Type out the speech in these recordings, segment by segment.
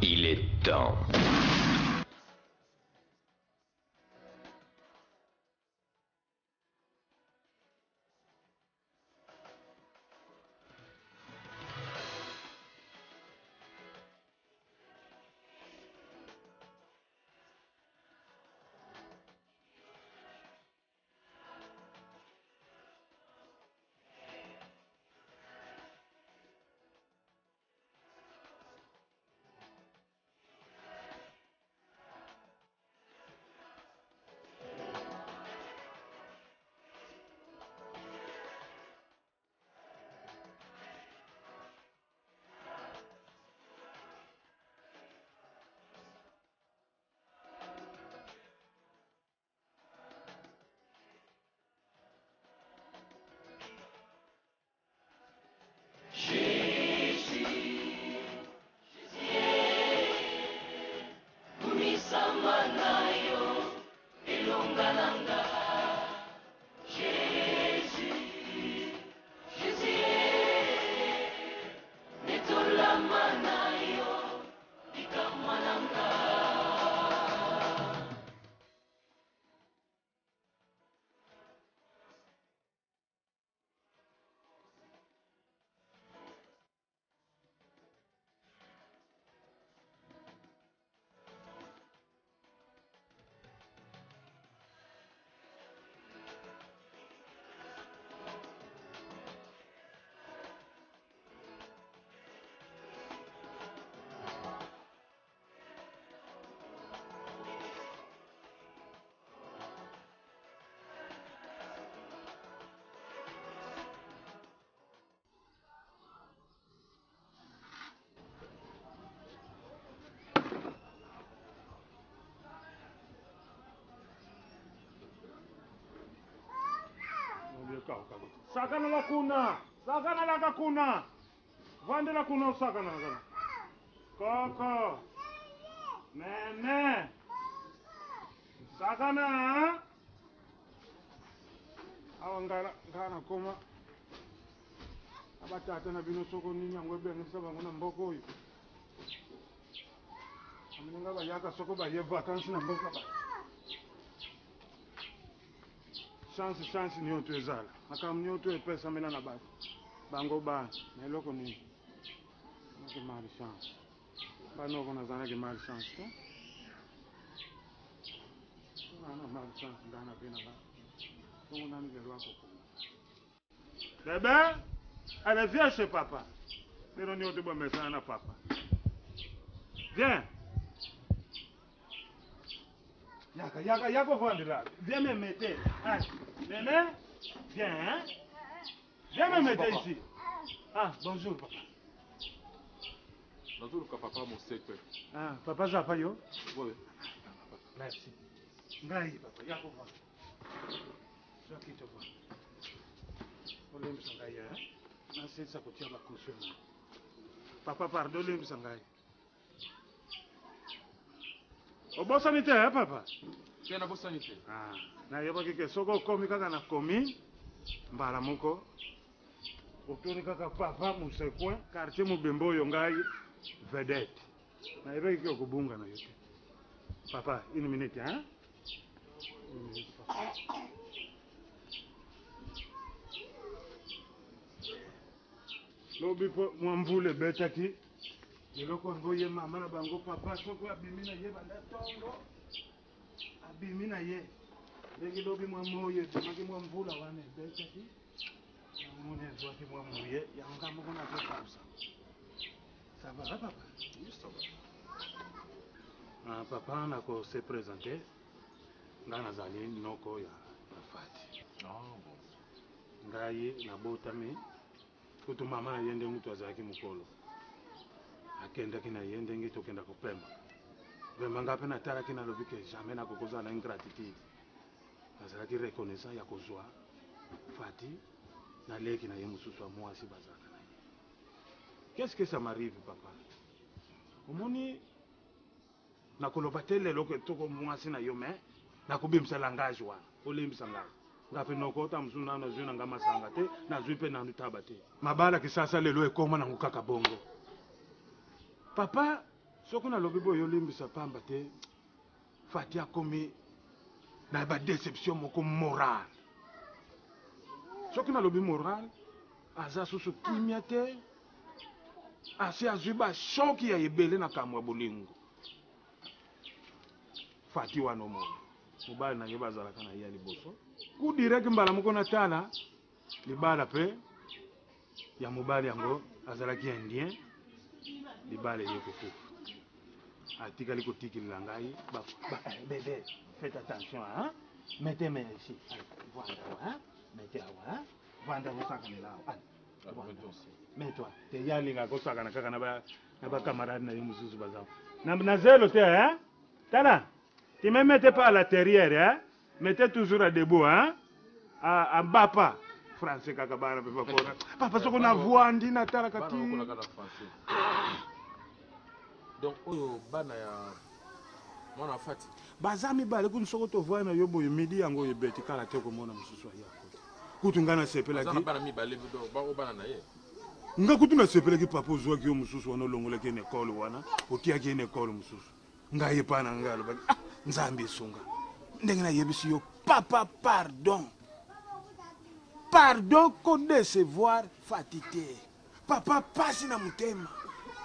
Il est temps. Sakana la kuna! Sakana la kuna! Vande la kuna sakana la. Coco! Nene! Sakana! Awa ngana koma. Abatata na bino soko ni nyangwe bengisa bangona mboko oyo. Aminga bayaka soko ba ye vacances na mboka ba. Chance ni otu ezala. Akamni otu epesa mena na batu. Bango ba, na eloko ni. Nake mali chance. Bano kona zana ke mali chance, to? Na mali chance ndana pena ba. Tongo nani ke rwako ko. Bebe, allez viens chez papa. Nero ni otu ba mesana na papa. Viens. Yaka vandira. Viens me mettre. Hein? Néné? Viens, hein? Viens me mettre ici. Ah, bonjour, papa. Bonjour, papa, mon secret. Ah, papa Zapayo? Oui. Merci. Ngai, papa, yako vandira. Sois qui te voit. Olembe sangai, hein? Nasi sa kutia ba kusyo. Papa, pardon, olembe sangai. Obosanite, hein, papa? Tiens, bosanite. Ah, na yoba kike soko komi kaka na komi mbala moko. Otori kaka papa musekwe quartier mubembo oyo ngai vedette. Na yoba kike okubunga na yote. Papa, une minute, hein? Une minute, papa. Lobi po mwamvule betaki. Yeloko ngoye mama na bango papa soko abimina ye banda tongo. Abimina ye. Legi lobi mwamoye tumaki mwamvula wane betaki. Mune zwati mwamuye yanga mukuna kusa. Ça va papa? Oui, ça va. Ah papa nako se présenter. Ngana zali noko ya Fati. Ah, bon. Ngai na botami. Kutu mama na yende mutu azaki mukolo. Akenda kina yende ngito kenda kupema. Vema ngape na tara kina lobike jamais na kokoza na ingratitude. Nazalaki reconnaissant ya kozwa Fati na leki na ye mususu wa mwasi bazaka na ye. Qu'est-ce que ça m'arrive papa? Omoni na koloba te lelo ke toko mwasi na yo me na kubimisa langage wana olimbisa ngai ngape nokota mzuna na zwi na ngama sanga te na zwi pe na ndutaba te mabala kisasa lelo ekoma na ngukaka bongo papa Soko na lobi boyo limbisa pamba te Fati akomi na ba déception moko moral. Soko na lobi moral aza susu kimia te asi azwi ba shoki ya ebele na kamwa bolingo. Fati wana omona mobali na ye bazalaka na ye liboso ku direct mbala moko na tala libala pe ya mobali yango azalaki indien libala ye kokufa atikali kotikilila ngai bébé faites attention hein mettez mes ici voilà hein mettez awa vanda kosakanela mets-toi te yalinga kosakana kaka na ba camarade na ye mususu bazao na zelo te hein tala tu me mettez pas à l'intérieur hein mettez toujours à debout hein à bas pas français kaka bana pe bakora papa soko na voandi na tala kati donc oyo bana ya mwana Fati bazami bale kun soko to voana yo boyo midi yango yebeti kala te ko mona mususu ya kote kutungana sepela ki bana mi bale do ba o bana na ye nga kutuna sepela ki papa zwa ki yo mususu wana longola ki ne école wana okia ki ne école mususu nga yepana ngalo ba nzambi sunga ndenge na yebisi yo papa pardon ko décevoir fatité papa pasi na mutema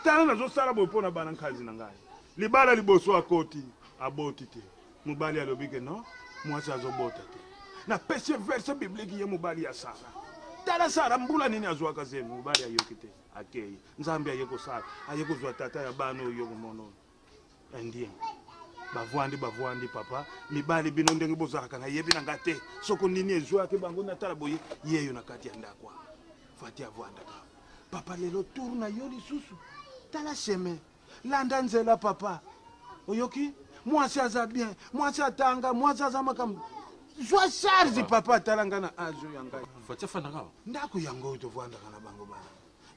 tala nazo sala bopona bana nkazi na ngai libala liboso akoti aboti te mobali alobi ke non mwasi azobota te na pesi verset biblique ye mobali ya Sara tala Sara mbula nini azwaka zenu mobali ayoki te akei nzambe aye kosala aye kozwa tata ya bana oyo komono indien bavwandi papa mibali bino ndenge bozalaka na yebi na nga te soko nini ezwaki bango na tala boye yeyo na kati ya ndako Fati avwandaka papa lelo tour na yo lisusu tala chemin landa nzela papa oyoki mwasi aza bien mwasi atanga mwasi aza makambo zwa charge papa talanga na azo ya ngai Fati afanda ngawa ndako yango tovwandaka na bango bana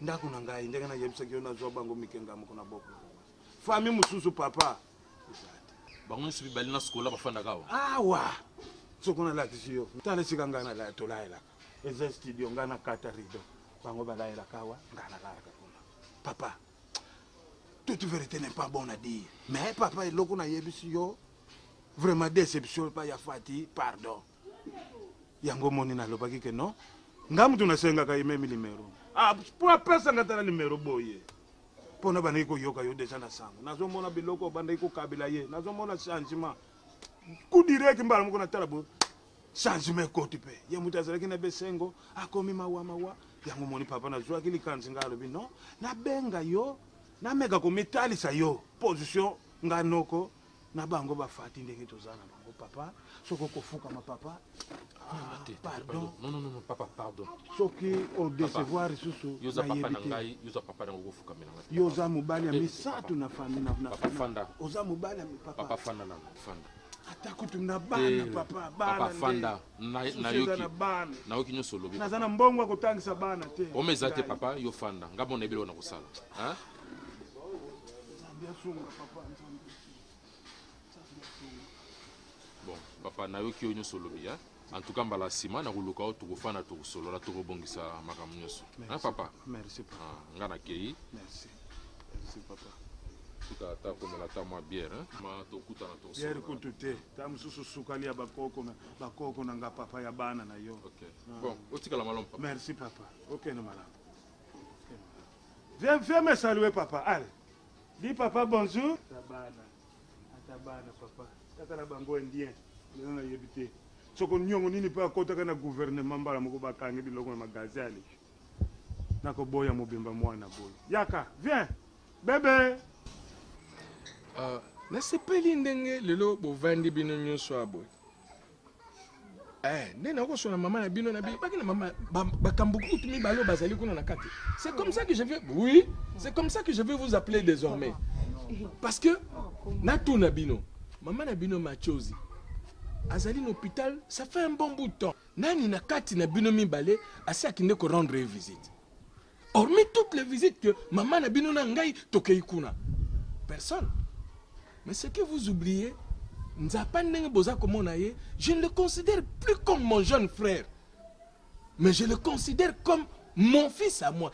ndako na ngai ndenge na yebisaki yo nazwa bango mikenga moko na boko fami mususu papa bango sibi bali na skola bafanda ngawa awa soko na latisi yo tala sika ngana la tolaela eza studio ngana kata rido bango balaela kawa ngana la kuna papa toute vérité n'est pas bonne à dire mais papa eloko na yebisi yo vraiment déception pa ya Fati pardon yango moni na lobaki ke non ngamu tunasenga ka imemi limero pour pesa ngata limero boye pona bana iko yoka yo deja na sango nazomona biloko banda iko kabila ye nazomona changement ku direct mbala moko na tala bo changement koti pe ye mutazala kina besengo akomi mawa yango moni papa na zwa kili kanzi ngalo bino na benga yo na mega ko metalisa yo position nganoko na bango ba Fati ndenge tozana bango papa soko kofuka ma papa pardon non papa pardon soki o décevoir susu yoza papa na ngai yoza papa na kofuka mena yoza mobali ya misatu na famille na papa fanda oza mobali ya papa fanda na fanda ata kutu na bana papa papa fanda na yoki nyonso lobi nazana mbongo kotangisa bana te omeza te papa yo fanda ngabo na ebelo na kosala hein bon papa na yoki yo nyonso lobi hein en tout cas mbala sima na kuluka o tukufana tukusolola tukubongisa makambo nyonso hein papa merci papa ngana kei merci papa tuka ata komela ta mwa bière hein ma tokutana tosolola bière kutu te ta mususu sukali ya bakoko na nga papa ya bana na yo ok bon otikala malamu papa merci papa ok na malamu viens me saluer papa allez dis papa bonjour atabana papa takala bango indien lelo na yebite soko nyongo nini pa kotaka na gouvernement mbala moko bakangi biloko na magasin ali nako boya mobimba mwana boy yaka viens bébé nasepeli ndenge lelo bovandi bino nyonso aboy nde nakosona mama na bino na bino baki na mama bakambo kutu mibale bazali kuna na kati c'est comme ça que je vais oui c'est comme ça que je vais vous appeler désormais parce que natuna bino mama na bino machozi azali na hôpital ça fait un bon bout de temps nani na kati na bino mibale asi akinde ko rendre visite hormis toutes les visites que maman na bino na ngai tokei kuna personne. Mais ce que vous oubliez, je ne le considère plus comme mon jeune frère, mais je le considère comme mon fils à moi.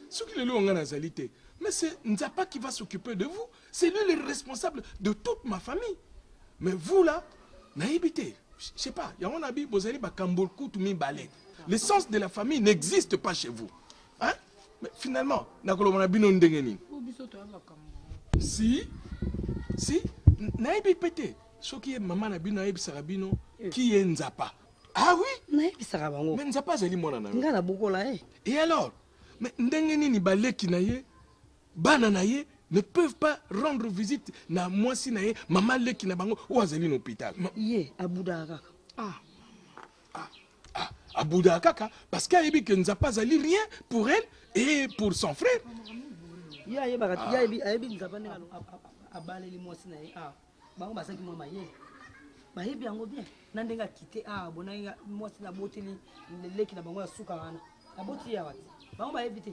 Ce qui est le mais c'est Nzapa qui va s'occuper de vous. C'est lui le responsable de toute ma famille. Mais vous là, naïbité. Je sais pas, il y a un habit, vous allez bakambolkou tout mi balai. L'essence de la famille n'existe pas chez vous. Hein? Mais finalement, si, naïbi pété. Ce qui est maman nabino naïbi sarabino, qui est Nzapa. Ah oui? Naïbi sarabango. Mais Nzapa zali mona na. Ngala bokola eh. Et alors? Mais ndengeni ni balé qui naïe, bana naïe, ne peuvent pas rendre visite na moi si naïe, maman le qui na bango ou azali l'hôpital. Yé, Aboudara. Abouda Kaka, parce qu'elle que Nzapa zali rien pour elle et pour son frère. Ya ye bagati, ya yebi Nzapa ne abale li moi si naïe. Bango basaki moi maye. Bayebi yango bien. Nandenga kité bonanga moi si na boteli le qui na bango ya suka wana. Aboti ya wati. Bango bayebi te.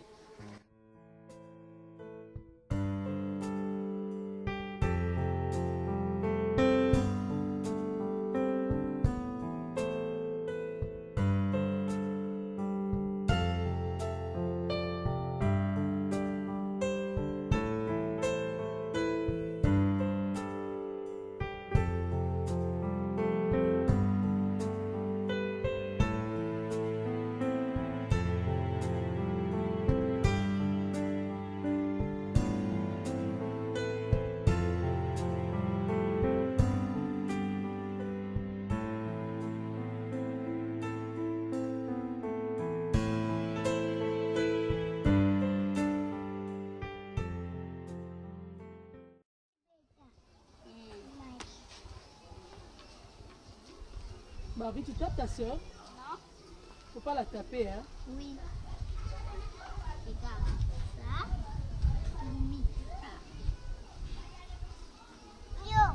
Barbie, tu tapes ta soeur? Non. Faut pas la taper, hein? Oui. Regarde ça. Oui. Yo.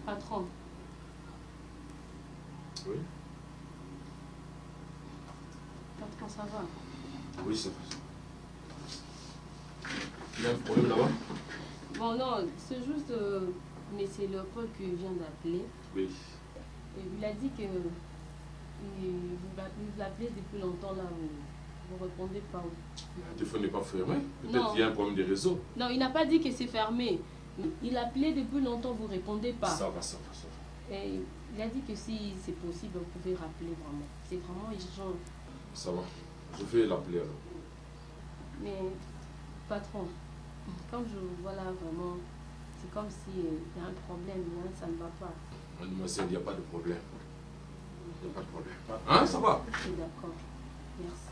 Patron. Oui. Patron, ça va? Oui, ça va. Il y a un problème là-bas? Bon, non, c'est juste mais c'est Léopold qui vient d'appeler. Oui. Et il a dit que vous l'appelez depuis longtemps là, vous répondez pas. Le téléphone n'est pas fermé. Peut-être Non. qu'il y a un problème de réseau. Non, il n'a pas dit que c'est fermé. Il appelait depuis longtemps, vous répondez pas. Ça va. Et il a dit que si c'est possible, vous pouvez rappeler vraiment. C'est vraiment urgent. Ça va. Je vais l'appeler alors. Mais, patron, comme je vous vois là vraiment, c'est comme s'il y a un problème, hein, ça ne va pas. Mademoiselle, il n'y a pas de problème. Il n'y a pas de problème. Hein, ça va? Je suis d'accord. Merci.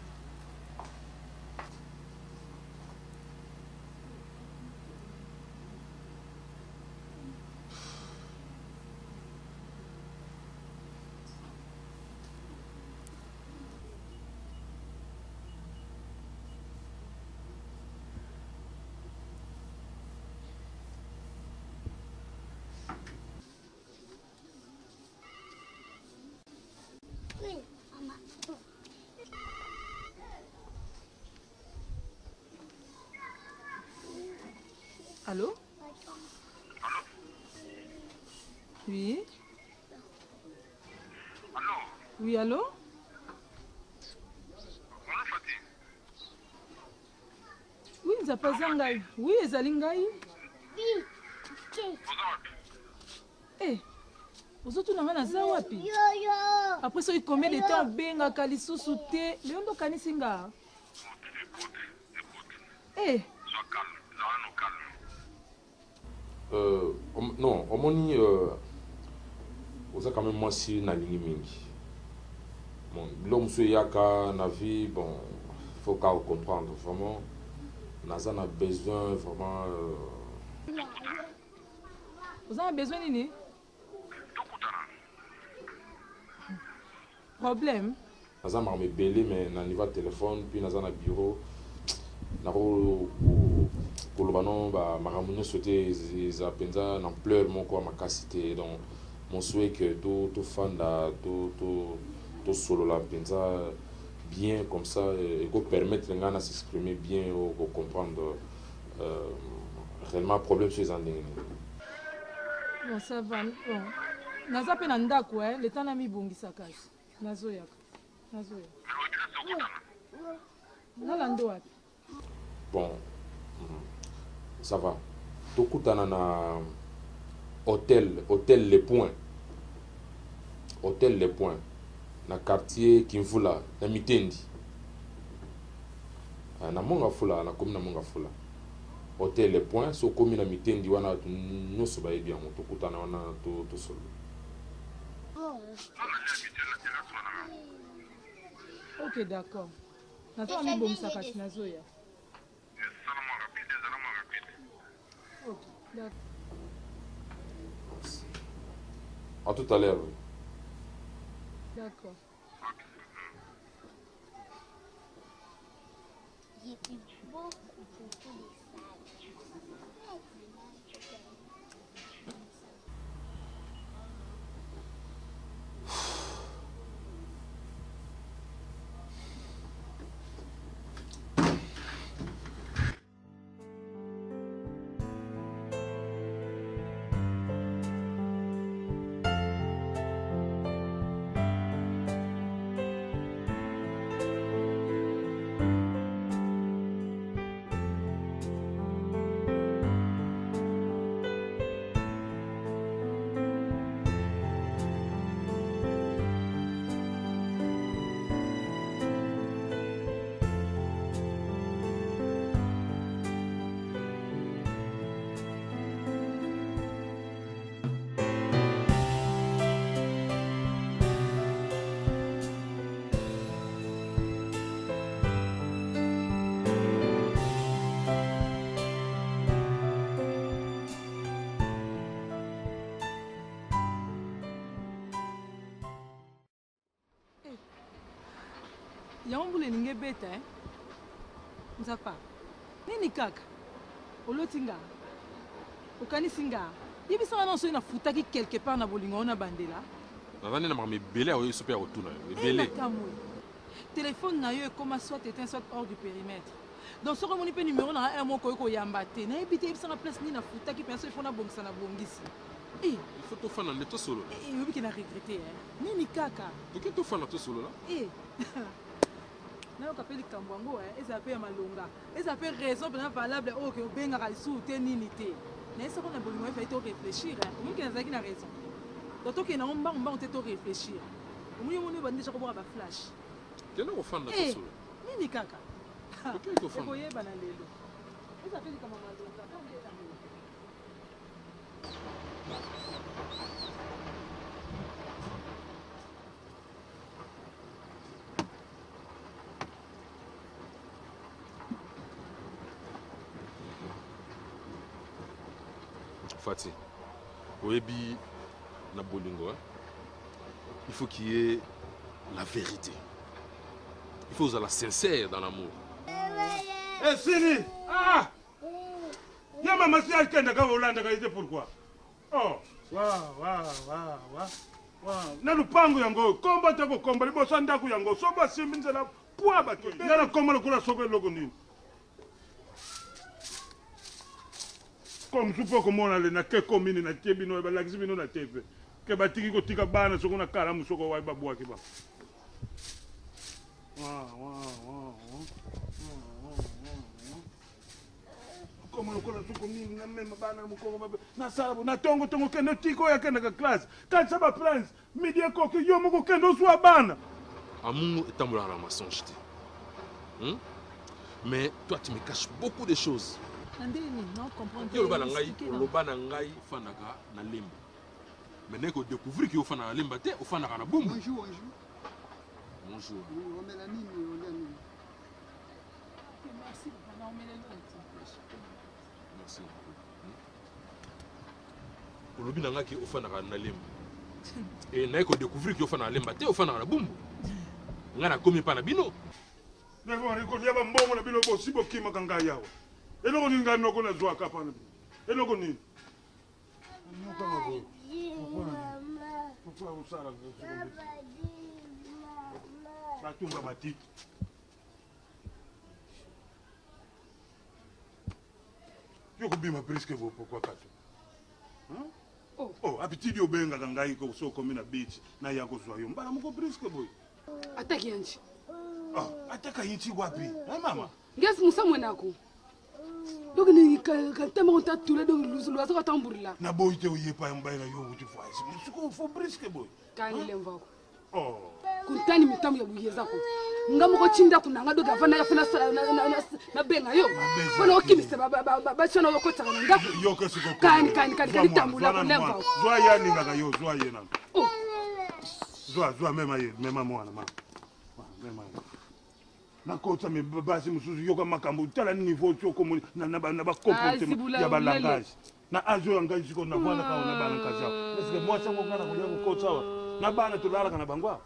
Oui, maman. Allô? Oui? Allô? Oui, allô? Oui, Nzapa ngai. Oui, ezali ngai. Oui. Eh, ozotuna nga naza wapi? Yo. Après ça, combien de temps obengaka lisusu te? Leo ndo kanisi nga. Eh. Sois calme, sois calme. Non, omoni oza quand même moi si na lingi mingi. Bon, l'homme se yaka na vie, bon, faut qu'à comprendre vraiment. Naza a besoin vraiment. Vous avez besoin nini? Problème? Naza m'a belé mais na niveau téléphone puis naza na bureau. Nako kolobano ba maramunyo souhaité za penza na pleur mon quoi ma casité donc mon souhait que tout fanda tout solo la penza bien comme ça et qu'on permettre ngana s'exprimer bien ou comprendre réellement problème sur les andings. Bon, ça va. Bon. Naza pe na ndako, le temps na mi bongisa kasi. Nazo yaka. Bon, ça va. Tokutana na hôtel Les Points. Hôtel Les Points. Na quartier Kimfula, na Mitendi. Na monga fula, na commune na monga fula. Hôtel Les Points, so commune na Mitendi wana nyonso ba yebi yango tokutana wana to solo. Ok, d'accord. Nataka mi bomisa kati nazoya. Ok, d'accord. À tout à l'heure. D'accord. J'ai eu beaucoup de messages. Yambule ninge beta Nzapa. Nini kaka? Olotinga. Okanisinga. Yebisa wana so ina futaki quelque part na bolingo na bandela. Nazani na mami belé oyo super retourna. Belé. Téléphone na yo comme soit éteint soit hors du périmètre. Donc ce qu'on peut numéro na un moko ko yambate. Na ebité yebisa na place ni na futaki penso il faut na bongisa na bongisi. Il faut to fana neto solo. Eh, yobi ki na regretter hein. Nini kaka? Toke to fana to solo là. Eh. Na ka peli kambwango eza pe ya malonga eza pe raison bien valable o ke obenga ka soute nini te na esa kona bolingo il faut réfléchir on ki nazaki na raison donc ke na omba on te to réfléchir omuni moni bandi cha ko ba flash kena ko fanda to solo nini kaka toke to fanda ko yeba na lelo eza pe kama malonga ta ngeza Fati, Oebi na bolingo, il faut qu'il y ait la vérité. Il faut être sincère dans l'amour. Eh, Sini! Ah! Ya mama si alkenda ka Holanda ka ite pourquoi? Oh, wa. Na lupango yango, komba tako komba liboso ndaku yango, soba siminzela pwa ba ke. Na komba kula soko logo nini? Comme je peux comment aller na ke commune na tebino ba lakisi bino na TV. Ke batiki ko tika bana soko na kala musoko wa ba bwa ke ba. Como no coração comigo na mesma bana mukoko na sabo na tongo kendo tiko ya kenda ka classe. Quand ça va prendre midi ko ke yo moko kendo swa bana. Amour est amour à mensonge. Mais toi tu me caches beaucoup de choses. Non, comprendre. Yo lobana ngai fanaka na lemba. Mais neko découvrir que yo fana na lemba te, o fana na boum. Bonjour. Bonjour. On met la mine, on met la mine. Merci, on met la mine. Merci. Olobi nanga ki o fana na lemba. Et neko découvrir que yo fana na lemba te, o fana na boum. Ngana komi pa na bino. Neko ni ko yaba mbongo na bino bo sibo kima kanga yawo. Eloko ni ngani noko na zwa kapa na bino. Eloko ni. Nyoka ngabo. Pourquoi vous ça là? Batunga matiti. Yoko bima presque vous pourquoi kato? Oh, habitude obenga kangai ko so komi na beach na yako zwa yo. Mbala moko presque boy. Ataki yanchi. Ataka yinchi wapi? Mama. Ngesi musamwe nako. Donc ni kantema on t'a touré donc nous allons à tambourla. Na boy te oye pa mbaila yo wuti fwasi. Suko fo brisque boy. Kani lemvako. Oh. Kuntani mitamu ya buyeza ko. Ngamo ko chinda kunanga do gavana ya fina na benga yo. Bona okimisa ba chona ko tsaka ngako. Yo ke suko. Kani tambula ko lemvako. Zwa ya ninga yo zwa yena. Oh. Zwa mema mwana ma. Mema. Na kota me basi mususu yoka makambo tala niveau choko na ba comportement ya ba langage na ajo yanga jiko na bwana ka ona bana kaza est-ce que moi chango ngana kulia ko sawa na bana tulala kana bangwa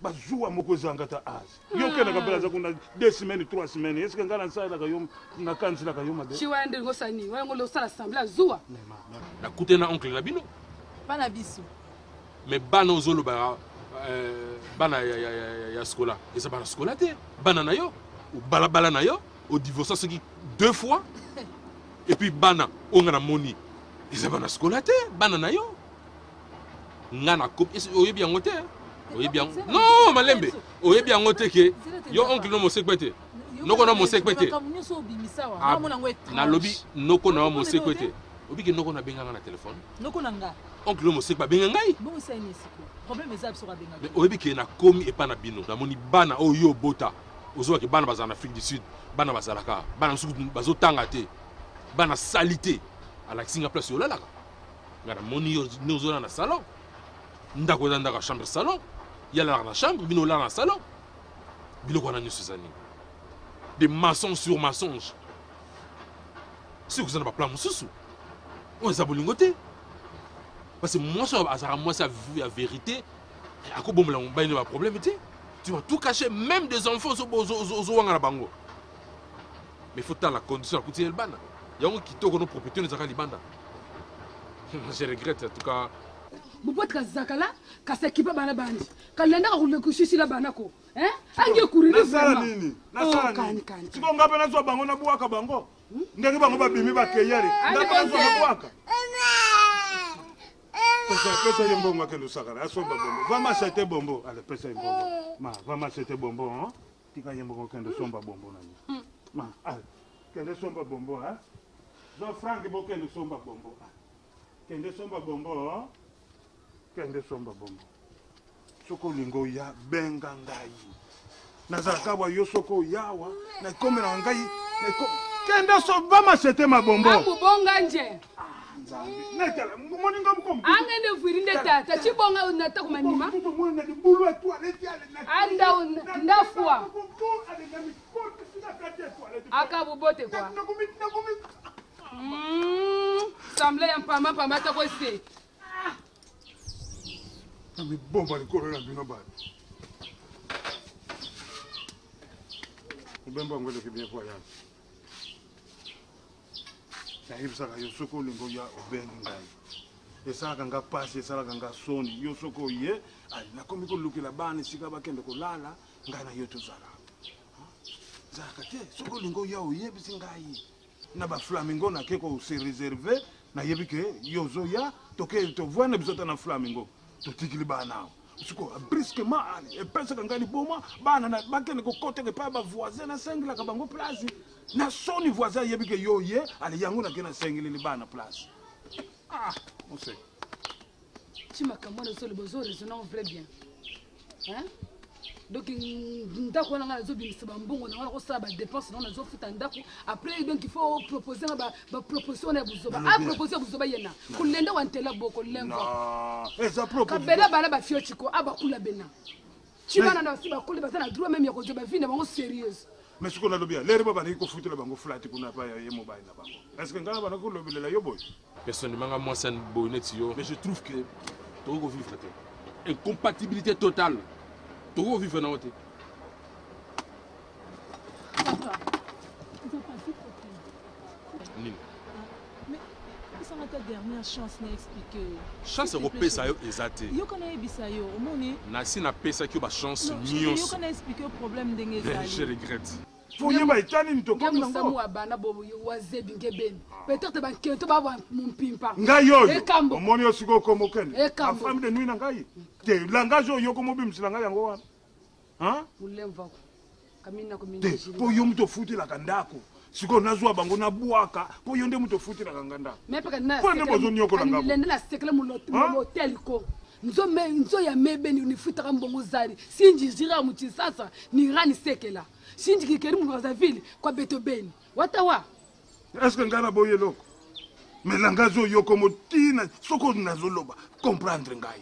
bazua moko zanga ta az yoke na kabela za kuna 2 semaines 3 semaines est-ce que ngana nsala ka yo na kansila ka yo mabe chiwande ngosani wango lo sala assemblée zua na kutena oncle na bino bana biso mais bana ozolo ba bana ya skola eza bana skola te bana na yo balabala na yo au divorce soki 2 fois et puis bana onga na moni eza bana skola te bana na yo nga na kopi oyebi yango te oyebi yango non malembe oyebi yango te ke yo oncle no mosekwe te noko na mosekwe te nalobi noko na mosekwe te obi ke noko na benganga na téléphone noko na nga oncle no mosekwe benga ngai bon ça ni siko problème eza biso ka benga mais oyebi ke na komi epa na bino na moni bana oyo bota ozowa ke bana bazala na Afrique du Sud bana bazalaka bana suku bazotanga te bana salité alakisi nga place yolalaka nga na moni yo nozola na salon ndako eza ndako chambre salon yalalaka na chambre bino olala na salon biloko wana nyonso eza nini des mensonges sur mensonges soki oza na baplan mosusu oyo eza bolingo te parce que mwasi azalaka mwasi ya vérité akobombola mobali ne baproblème te tu vas tout cacher même des enfants ozowanga na bango mais faut tala condition ya kutina libanda yango kitoko no propriété ezalaka libanda je regrette en tout cas bupotka zakala kasekipa bana bandi kalenda ka kushishila bana ko ange kurili nasala nini siko ngape nazwa bango na buwaka bango ndenge bango babimi bakeyari ngape nazwa na buwaka pesa ye mbongo akende osakala asomba bombo va m'acheter bombo allez pesa ye mbongo ma va m'acheter bombo hein tika ye mbongo kende somba bombo nani ma allez kende somba bombo hein zo franc bo kende somba bombo kende somba bombo kende somba bombo soko lingo ya benga ngai nazalaka wa yo soko yawa na komela ngai na kende so va m'acheter ma bombo akubonga nje Nekala, moninga mkombo. Angende vuirinde tata, chibonga unataka kumanima. Anda ndafua. Akabubote kwa. Samble ya pama tako se. Ami bomba likolo na bino ba. Ubemba ngole kibye kwa yana. Nayebisaka yo soko olingo ya obengi ngai esalaka nga pasi esalaka nga soni yo soko ye nakomi kolukela bana esika bakende kolala ngai na yo tozala ezalaka te soko olingo ya oyebisi ngai na baflamingo nake kose réserve nayebi ke yo ozoya toke tovwana biso ta na flamingo totikili bana awo siko brusquement epesaka ngai liboma bana bakende kokoteka epai bavoisin nasengelaka bango place na soni voisin yebi ke yo ye ale yango nake nasengeleli bana place on sait chimaka mwana solo bozo raisonner vrai bien hein donc ndako wana ngana zobimisa bambongo na wana kosala ba dépense na nazofuta ndako après donc il faut proposer ba proposition na buzoba proposer buzoba yena kulenda wantela boko lemva eza proposition kabela bana ba fiochiko abakula bena chibana na siba kule bazana droit même ya kojoba vina bango sérieuse mais ce qu'on a bien l'air ba bana ko futela bango flat kuna pa ye mobile na bango est-ce que ngana bana ko lobelela yo boy personnellement moi c'est bonnet yo mais je trouve que to go vivre te incompatibilité totale to go vivre na wote nini ça ta dernière chance na expliquer chance repesa yo ezate yo kana ebisa yo omoni na si na pesa ki ba chance nyonso yo nyonso kana expliquer problème ndenge ezali je regrette Faut y aller, tiens, ni to comme ça. Moi, bana bobo waze binge ben. Peut-être ban kento ba mon pimpa. Ngayo. Omoni osiko comme ken. La femme de nuit ngai. Te langage yo comme bim silanga yango wana. Hein? Ulemva. Kamina ko mingi. Po yo mto futi la kandako. Siko nazwa bango na buaka. Po yo nde mto futi la kanganda. Mais pas na. Po nde bozo nyoko la ngabo. Lenda la sekle mu hotel ko. Nzo ya mebe ni unifutaka mbongo zari. Sinji jira mu sasa ni rani sekela. Sinji kikeri mu za ville kwa beto beni. Watawa. Est-ce que ngana boye loko? Mais langazo yo comme tina soko nazoloba comprendre ngai.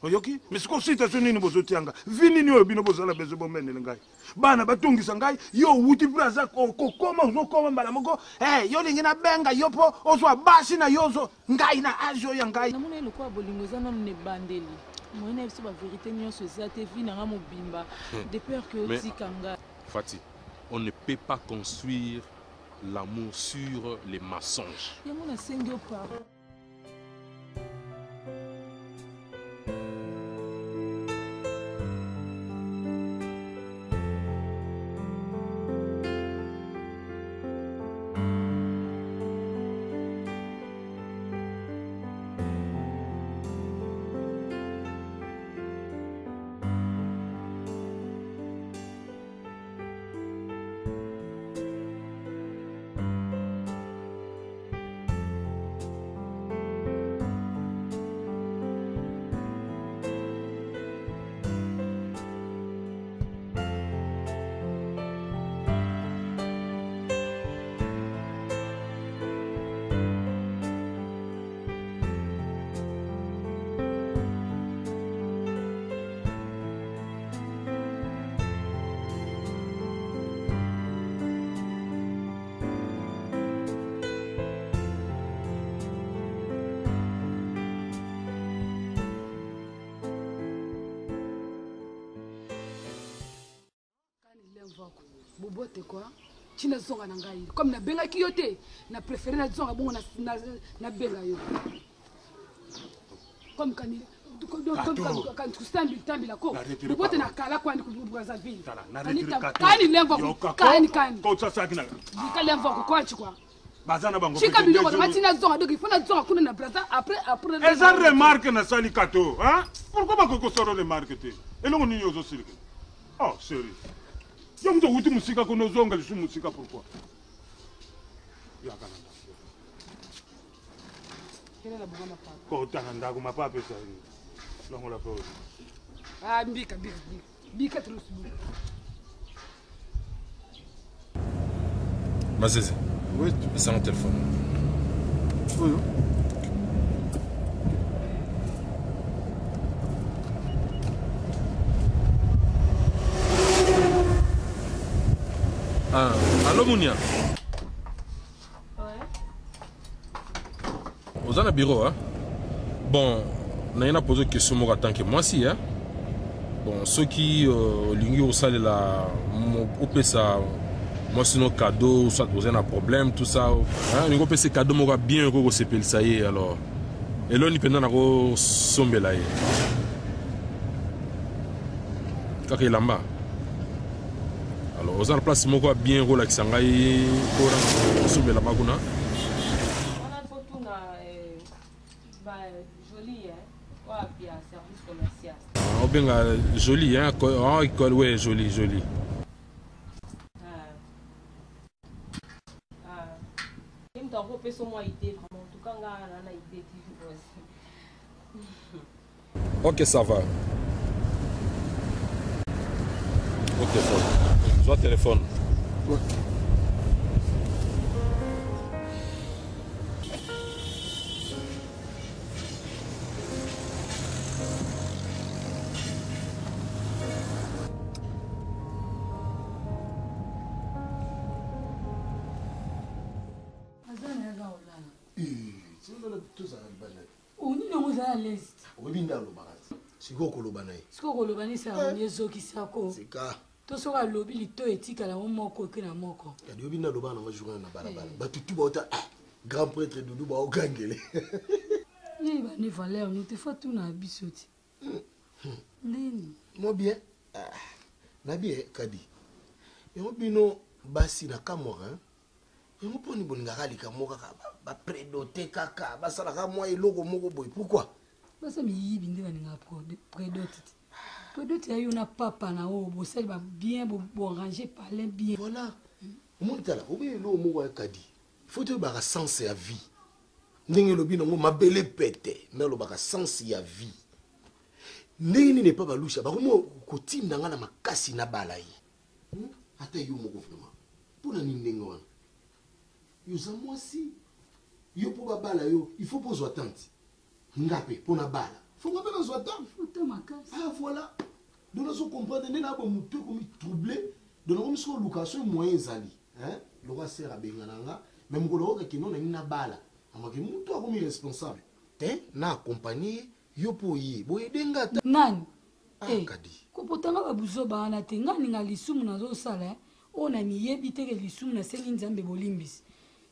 Oyoki? Mais siko sita soni ni bozo tianga. Vini ni obino bozo la bezo bomene ngai. Bana batungisa ngai yo wuti braza ko koma uzo koma mbala moko. Yo lingina benga yopo ozwa basi na yozo ngai na ajo ya ngai. Namuna eloko abolingo zana ne bandeli. Moi na biso ba vérité nyonso société vie na mobimba de peur que otikanga. Fati, on ne peut pas construire l'amour sur les mensonges. Yango na sengi opa. Bobote quoi tina zonga na ngai comme na benga kiyote na préféré na zonga bongo na benga yo comme quand tu stambi la ko bobote na kala kwa ni kubugaza ville kani lemva kani ko sasa kina ka lemva ko kwa chikwa bazana bango chika biloko na tina zonga donc il faut na zonga kuna na braza après eza remarque na sali kato hein pourquoi ba ko soro remarque te elongo ni yozo sirike oh sérieux yo mto wuti musika kono zonga lisu musika pourquoi ya kana kela la bonga mapa ko tanga ndaku mapa pesa ni longo la po mbika trusu Mazeze. Oui, c'est mon téléphone. Oui. Ah, allô Mounia. Ouais. Vous êtes au bureau, hein? Bon, on a posé une question en tant que moi aussi, hein? Bon, ceux qui linguent au salle là, au pesa, moi c'est nos cadeaux, soit vous avez un problème, tout ça. Hein? Nous avons ces cadeaux, moi bien heureux c'est pile ça y est alors. Et là, nous pendant na sombe là. Quand il est là-bas. Alors, aux autres places, moi bien heureux là qui s'engaille pour sombe là-bas kuna. On a photo na joli hein. Ouais, bien service commercial. Ah, bien joli hein, école ouais, joli. Ok, ça va. Au téléphone. Soit téléphone. Ouais. sikokolobanisa ezokisako tosoka lobi lito etikala moko ke na moko kadi obi na loba na journée na balabala batutu baota grand prêtre Doudou ba okangele ni ba ni valeur ni te fa tout na bisoti nini mo bien na bien kadi yo bino basi na kamora yango poni bolinga lika moka ba prédoter kaka basalaka mwa eloko moko boy pourquoi basa miyibi nde baninga prédoter prédoter ayo na papa na o bosali ba bien bo ranger parler bien voilà omuntu tala obe lo moko akadi faut te ba sens ya vie ndenge lobi nango mabele pete mais lo ba sens ya vie ndenge n'est pas balusha ba komo kotinda nga na makasi na balai ata yo moko vraiment pona ni ndenge wana yo za mwasi yo po babala yo il faut poser attente ngape pona bala faut ngape na zo attente faut te makasi ah voilà donc nous comprendre ne na ba mutu ko mi troubler donc comme so location moyen zali hein lo ka sera bengananga même ko lo ka kino na ina bala amaki mutu ko mi responsable te na accompagner yo po yi bo edenga nani kadi ko potanga ba buzo ba na te ngani nga lisumu na zo sala ona ni yebi te ke lisumu na sengi nzambe bolimbisi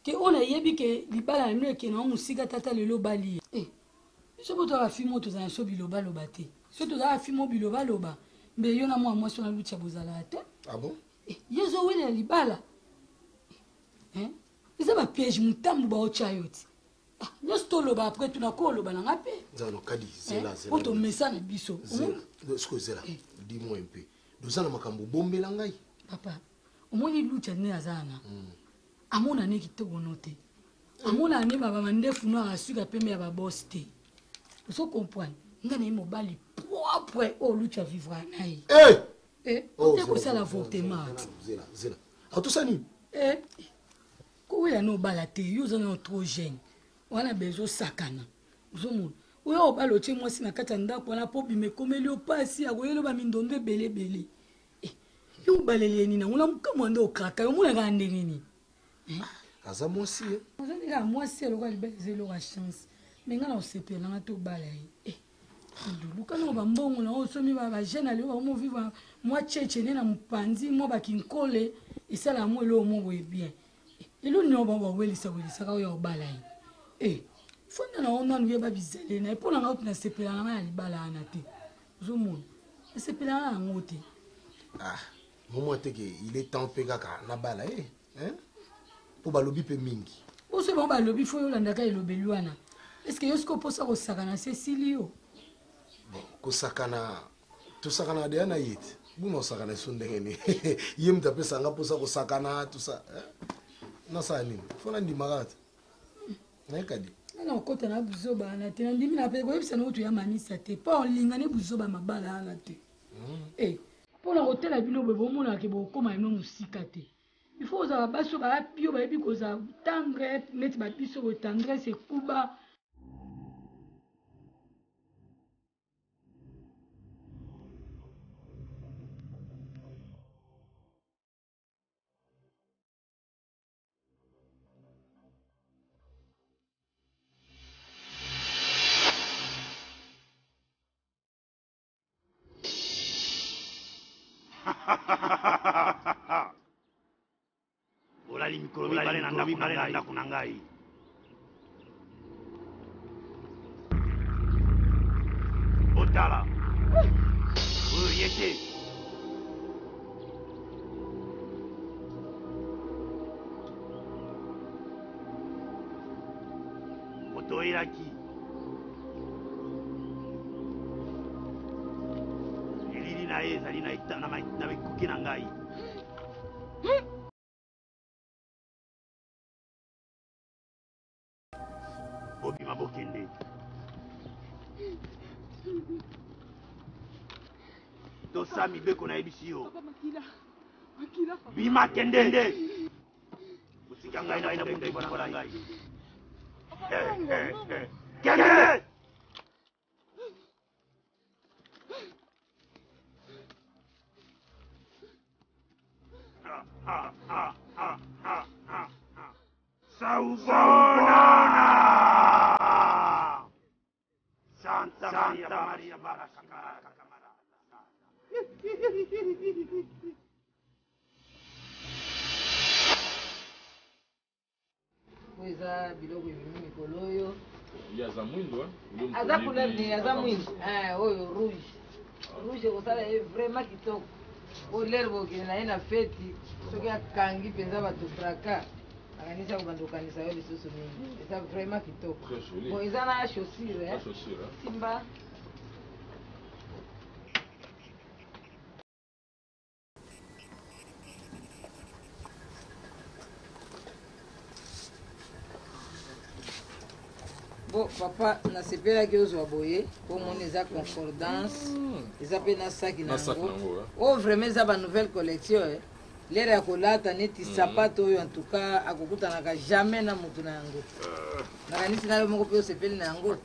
ke ona yebi ke libala na ke na musika tata lelo bali so boto ba fimo to za so biloba loba te so to za fimo biloba loba mbe yo na mwa so na lucha bozala te ah bon yezo wele libala isa ba piège mutambu ba ochayoti nyos to loba après tu na ko loba na ngape zano kadi zela poto message na biso sko zela dis-moi un peu dozana makambo bombela ngai papa omoni lucha ne azana amona ne kitoko note amona ne baba mandefu no asuka pembe ya ba boss te so comprendre ngana imo bali propre o lucha vivra nai o te ko sala fortement zela atusani ko ya no bala te yo zana trop jeune wana bezo sakana uzomona oyo obalo che mwasi na kata ndako na pobi mekomeli opasi akoyelo ba mindondo belebele yo baleleni na ngula mukamwanda okaka yo muna ka ndenge ni aza mwasi ozalika mwasi eloko libeze eloko ya chance menga na osepela nga to bala ye luka na bambongo na osomi ba jeune ali ba mo vivre moi cheche ne na mpanzi mo ba kinkole isala mo elo mo boye bien elo ni oba ba welisa ka yo bala ye fona na ona nuye ba bizele na epona nga na sepela na ya libala ana te zomona sepela na ngote momo teke il est temps pekaka na bala hein po balobi pe mingi o se ba balobi fo yo landaka elobeli wana est-ce que yo sko posa ko sakana Cecilio bon ko sakana to sakana de na yit buno sakana sondenge ni yem ta pesa nga posa ko sakana tout ça na sa nini fo na ndimagata na kadi na kota na buzoba na te ndimi na pe ko yebisa no to ya manisa te pa olinga ne buzoba mabala na te pour la hôtel bino bo mona ke bo koma ino musika te il faut za baso ba pio ba ebi ko za tendre net ba biso ko tendre c'est kuba olali mikolo mibale na ndako na ngai otala oyo ye te moto oyelaki elili na ye ezali na bikuki na ngai bobima bokende tosa mibeko nayebisi yo bima kende otika ngai na bondebana ngai kende Sauzona Santa Maria Baracamara Poisa biloko ebimi mikolo oyo aza mwindo aza couleur ni aza mwindo oyo rouge ekozala ye vraiment kitoko olere bokende na ye na feti soki akangi mpenza bato fraka akanisi akobandokanisa yo lisusu mingi eza vraiment kitoko bon eza na chaussure simba bon papa nasepelaki ozwa boye po moni eza concordance eza mpe na saki na yango oyo vraiment eza banouvelle collection lere ya kolata neti sapato oyo en tout cas akokutanaka jamais na motu na yango nakanisi na yo moko mpe osepeli na yango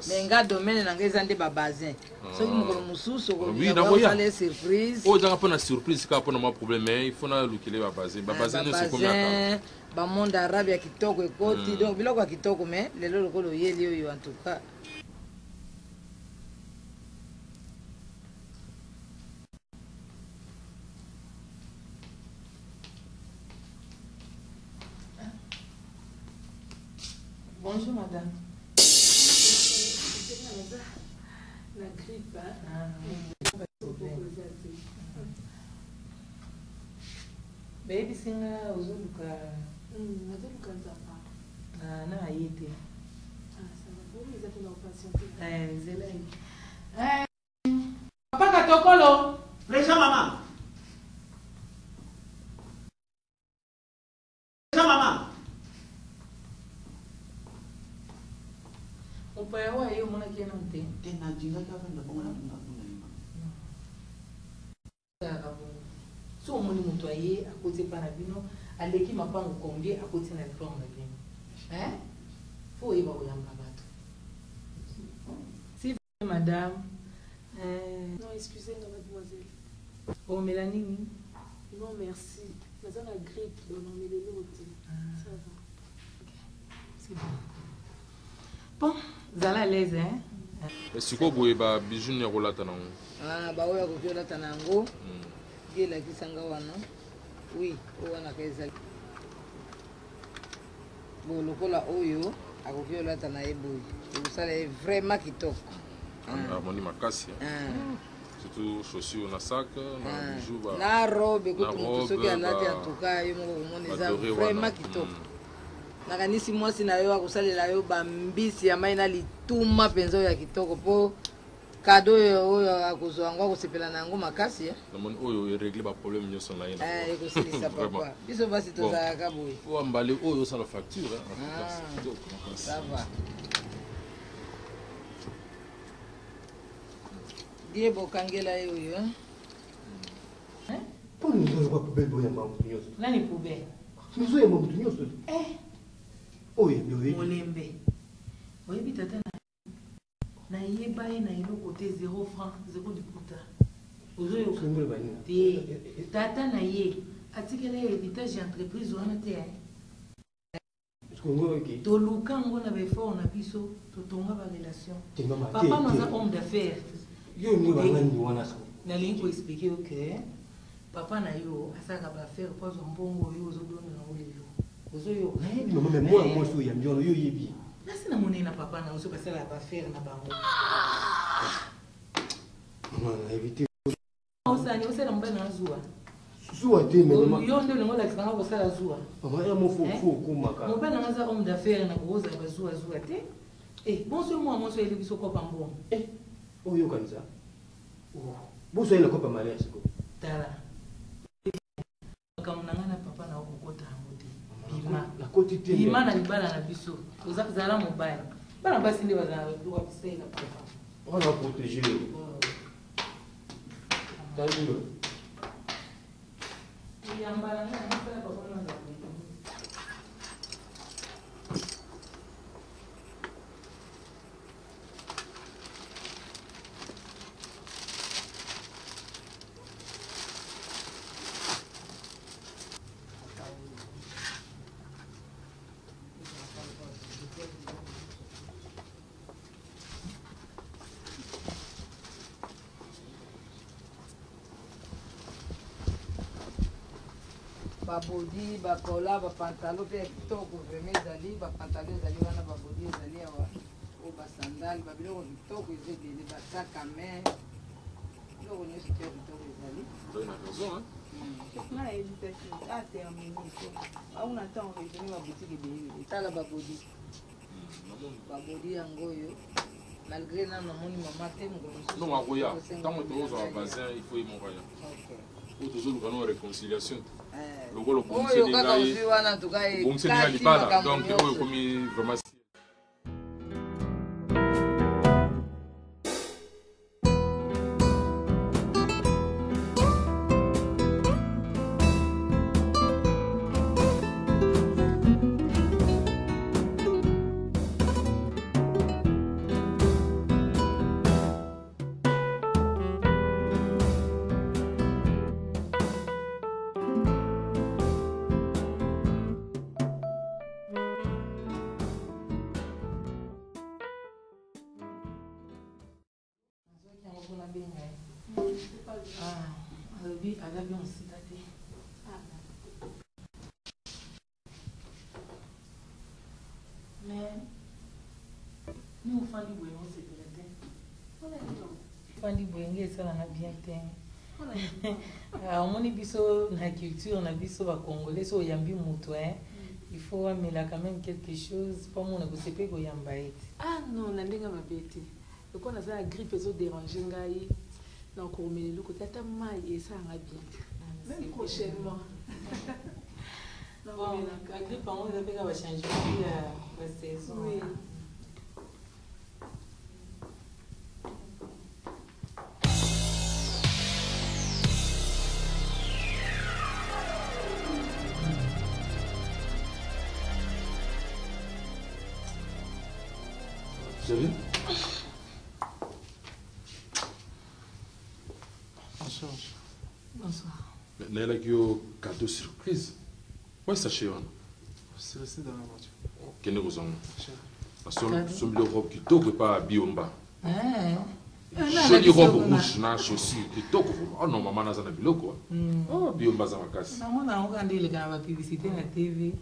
me nga domaine na ngai eza nde babasin soki mokolo mosusu okoosala surprise oyo ezaka mpona surprise kaka mpona mwa problème mais il faut nalukile babasin nyonso ekomiaka bamonde arabe ya kitoko ekoti donc biloko ya kitoko mais lelo lokolo oyeli oyo en tout cas Bonjour madame. La grippe, baby singa ozoluka nazoluka nzapa na aye te zelai papa katokolo Presa mama. Presa mama. mopaya wa ye omonaki ye nano te Tena jingaka venda bongo na so omoni moto aye akoti epa na bino aleki mapango combien akoti na lipango na bino fo oyeba koyamba bato si madame non excusez-moi mademoiselle omela nini non merci naza na grippe donc namelelo te ça va c'est bon bon zala à l'aise sikoyo boye babiju nini ya kolata nango baoyo akoki olata na yango ye elakisanga wana oui oyo wana ka ezali bo lokola oyo akoki olata na ye boye ekosala ye vraiment kitoko amoni makasi surtout chaussure na sac na bijou na robe ekuti motu soki alati antuka yo moko komona eza vraiment kitoko nakanisi mwasi na yo akosalela yo bambisi ya mai na lituma mpenza oyo ya kitoko mpo kado oyo akozwa yango akosepela na yango makasi namoni oyo eregle baproblème nyonso na ye ekosilisa papa biso basi tozalaka boye po ambale oyo osala facture sava die bokangela ye oyo mpo nizolokwa poubele boyamba motu nyonso nani poubele nizoyamba motu nyonso oyo molembe oyebi tata nayeba ye na eloko te 0 franc 0 liputa ozoyoka te tata na ye atikela ye héritage ya entreprise wana te toluka ngo na baeffort na biso totonga barelation papa naza homme d'affaires nalingi koexplike yo ke papa na yo asalaka baaffaire mpo azwa mbongo oyo ozodona yango lelo ozoyoka nasi na monei na papa na oso basalaka baaffaire na bango osani osala mobali na zuwa zuwa te yo nde olingo olakisanga kosala zuwa mobali nanga aza homme d'affaire na kokozala bazuwazuwa te bonso mwa mwonso oyeli biso kopa mbongo oyo kanisa boso ayena kopa malere siko tala makambo na ngai na papa na okokota yango te bima na libala na biso ozala mobali bana basi nde bazala duka bisaela papa wana protege talilo yambala ngai nasala papa naza babodi bakola bapantalo mpe ya kitoko vraimen ezali bapantalo ezali wana babodi ezali awa oyo basandale babiloko kitoko eza ebele basaka main biloko nyonso te kitoko ezali. Vous avez raison, hein? Na hésitation. Ah, terminé. On attend revenir la boutique et tala babodi. Babodi yango oyo. Malgré na namoni mama te ngono. Non, akoya. Tant que tu es au bazin, il faut y monter. Ou toujours nous allons réconciliation. Le rôle bon c'est des bon c'est des libala donc on comme vraiment fandi boyenge esalanga bien te omoni biso na culture na biso bacongolais so oyambi moto il faut amela quand même quelque chose mpo mona kosepe koyamba ete non na ndenge mabe te lokola naza na grippe ezoderange ngai na okomela eloko te ata mai esalanga bien te même prochainement agrippe yango eza mpeka bachangement ya basaison Chérie? Bonsoir. Bonsoir. Naila qui au cadeau surprise. Où est-ce que c'est? C'est resté dans la voiture. Quelle est la raison? Son robe qui toque pas biomba. Jolie robe rouge na chaussure qui toque. Oh non, maman n'a pas de biloko. Oh, biomba za makasi. Maman n'a pas de la publicité na TV.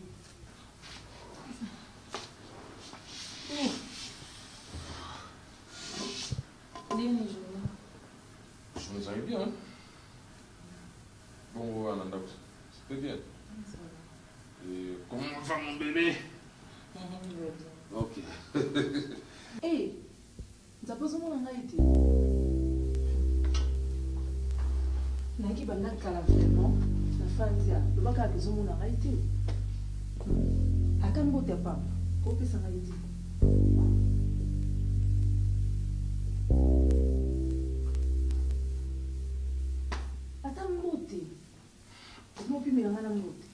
Je me sens bien, hein? Bon, Ananda, c'était bien. Et comment va mon bébé? Ok. Hey, tu as pas besoin d'un été. Naki bana kala vraiment, la fanzia, le baka besoin d'un été. Akan bote papa, ko pesa na été. Ata mbote. Mo pi milanga na mbote.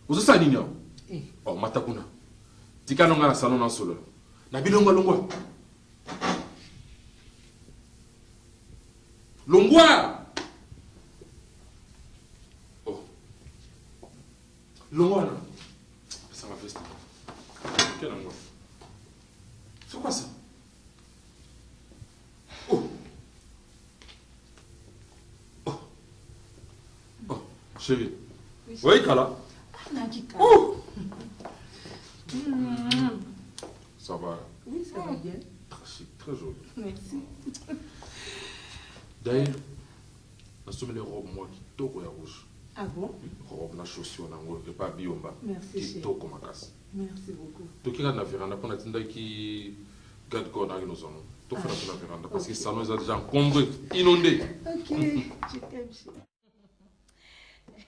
Ozosanino. Oh, matakuna. Tikano ngana salon na solo. Na bilongwa longwa. Longwa. Oh. Longwa na. Ça va faire ça. Quel longwa? C'est quoi ça? Oh. Oh. Oh, chérie. Oui, Kala. Oh. Ça va. Oui, ça va bien. Très joli. Merci. D'ailleurs, je suis les robes moi qui toque à rouge. Ah bon? Robe na chaussure na ngolo pas biomba. Merci qui toque ma casse. Merci beaucoup. To qui na véranda pour na tinda qui garde corps na nos zones. To faire sur la véranda parce que ça nous a déjà encombré, inondé. OK, je t'aime.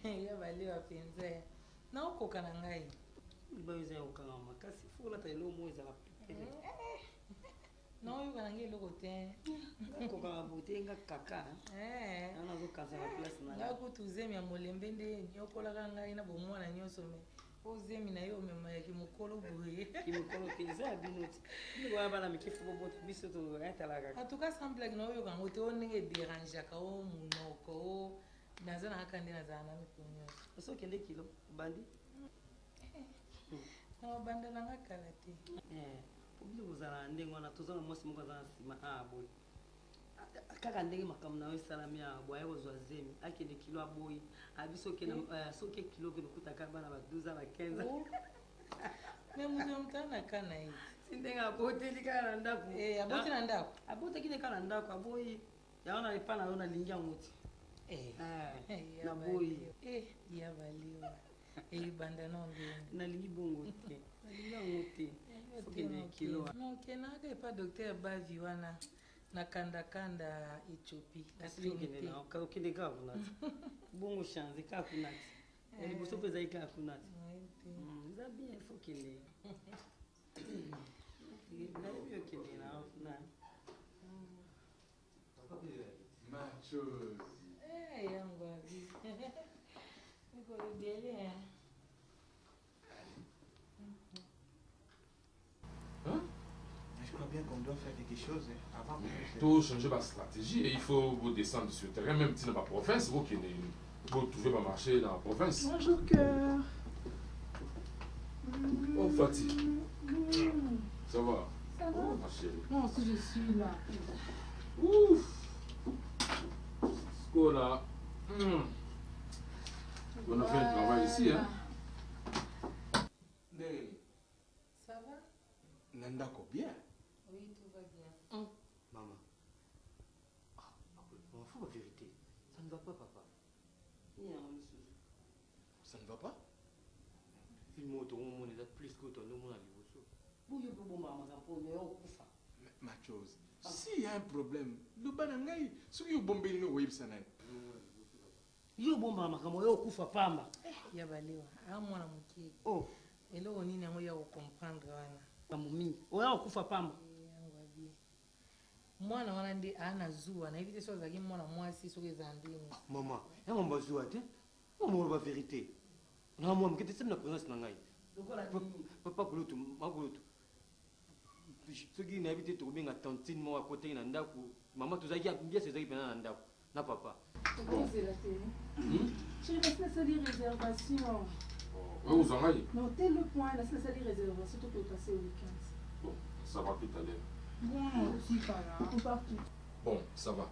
Ya bali wa penza. Na okoka na ngai. Ibaza okanga makasi fula ta elo mo ezala. Non, yo kana ngai loko te. Koka botenga kaka. Ana zo kaza la place na. Nga ko tuzemi ya molembe nde nyokola ngai na bomwana nyonso me. ozemi na yo mema ya kimokolo boye kimokolo peza ya bino ti ndeko wana bana mike fo bobota biso toyatalaka en tout cas sans blague na oyoka ngo te o ndenge ederangeaka o monoko o naza na kaka nde nazala na mikolo nyonso osokende kilo obandi na obanda nanga kala te obili kozala ndenge wana toza na mwasi moko aza na nsima boye kaka ndenge makambo na yo esalami awa boye kozwa zemi akende kilo aboyi abi soki kilo okende okutaka bana ba 12 ba 15 me moto motala na ka na ye si ndenge aboteli kaka na ndako aboti na ndako abotaki ne kaka na ndako aboyi yango na epa na yo nalingi yango ti naboyi yabaliwa eyibanda no ndenge nalingi bongo te nalingi yango te okende kilo nokenaka epa docteur bavi wana na kanda Ethiopie la trinité okende kaka kunati bongo change kaka kunati liboso mpe ezali kaka kunati eza bien ifo okende nayebi okende na kunani yango abi mikolo ebele Je crois bien qu'on doit faire quelque chose avant de... Tout changer ma stratégie et il faut vous descendre sur le terrain, même si dans la province, vous qui trouvez ma marché dans la province. Bonjour cœur. Oh Fatih. Ça va? Ça va? Oh, ma chérie. Non, si je suis là. Ouf. Scola. On a fait un travail ici, hein? Ça va? Nandako bien. Oui, tout va bien. Maman. On faut la vérité. Ça ne va pas, papa. Ça ne va pas? Il m'a dit que plus que ton nom à Ma chose. S'il y a un problème, le banangai, ce qui est bon, ben no websana. Yo bomba makambo yo kufa pamba. Ya balewa. Mwana mukie. Oh, eloko nini yango ya comprendre wana. Mamumi. Oya kufa pamba. Mwana wana ndi ana zuwa na hivi teso zaki mwana mwasi soki ezandini. Mama, yango mbazuwa te. Mama ba vérité. Na moi mkete sema na présence na ngai. Papa kulutu, makulutu. Soki na hivi te kobenga tantine mo akote na ndako. Mama tozaki bien sezaki pena na ndako. Na papa. C'est la télé. Je vais faire des réservations. Vous en allez? Non, tel le point, là, c'est des réservations, tout peut passer au week-end. Bon, ça va tout à l'heure. Bon, aussi pas là, ou partout. Bon, ça va.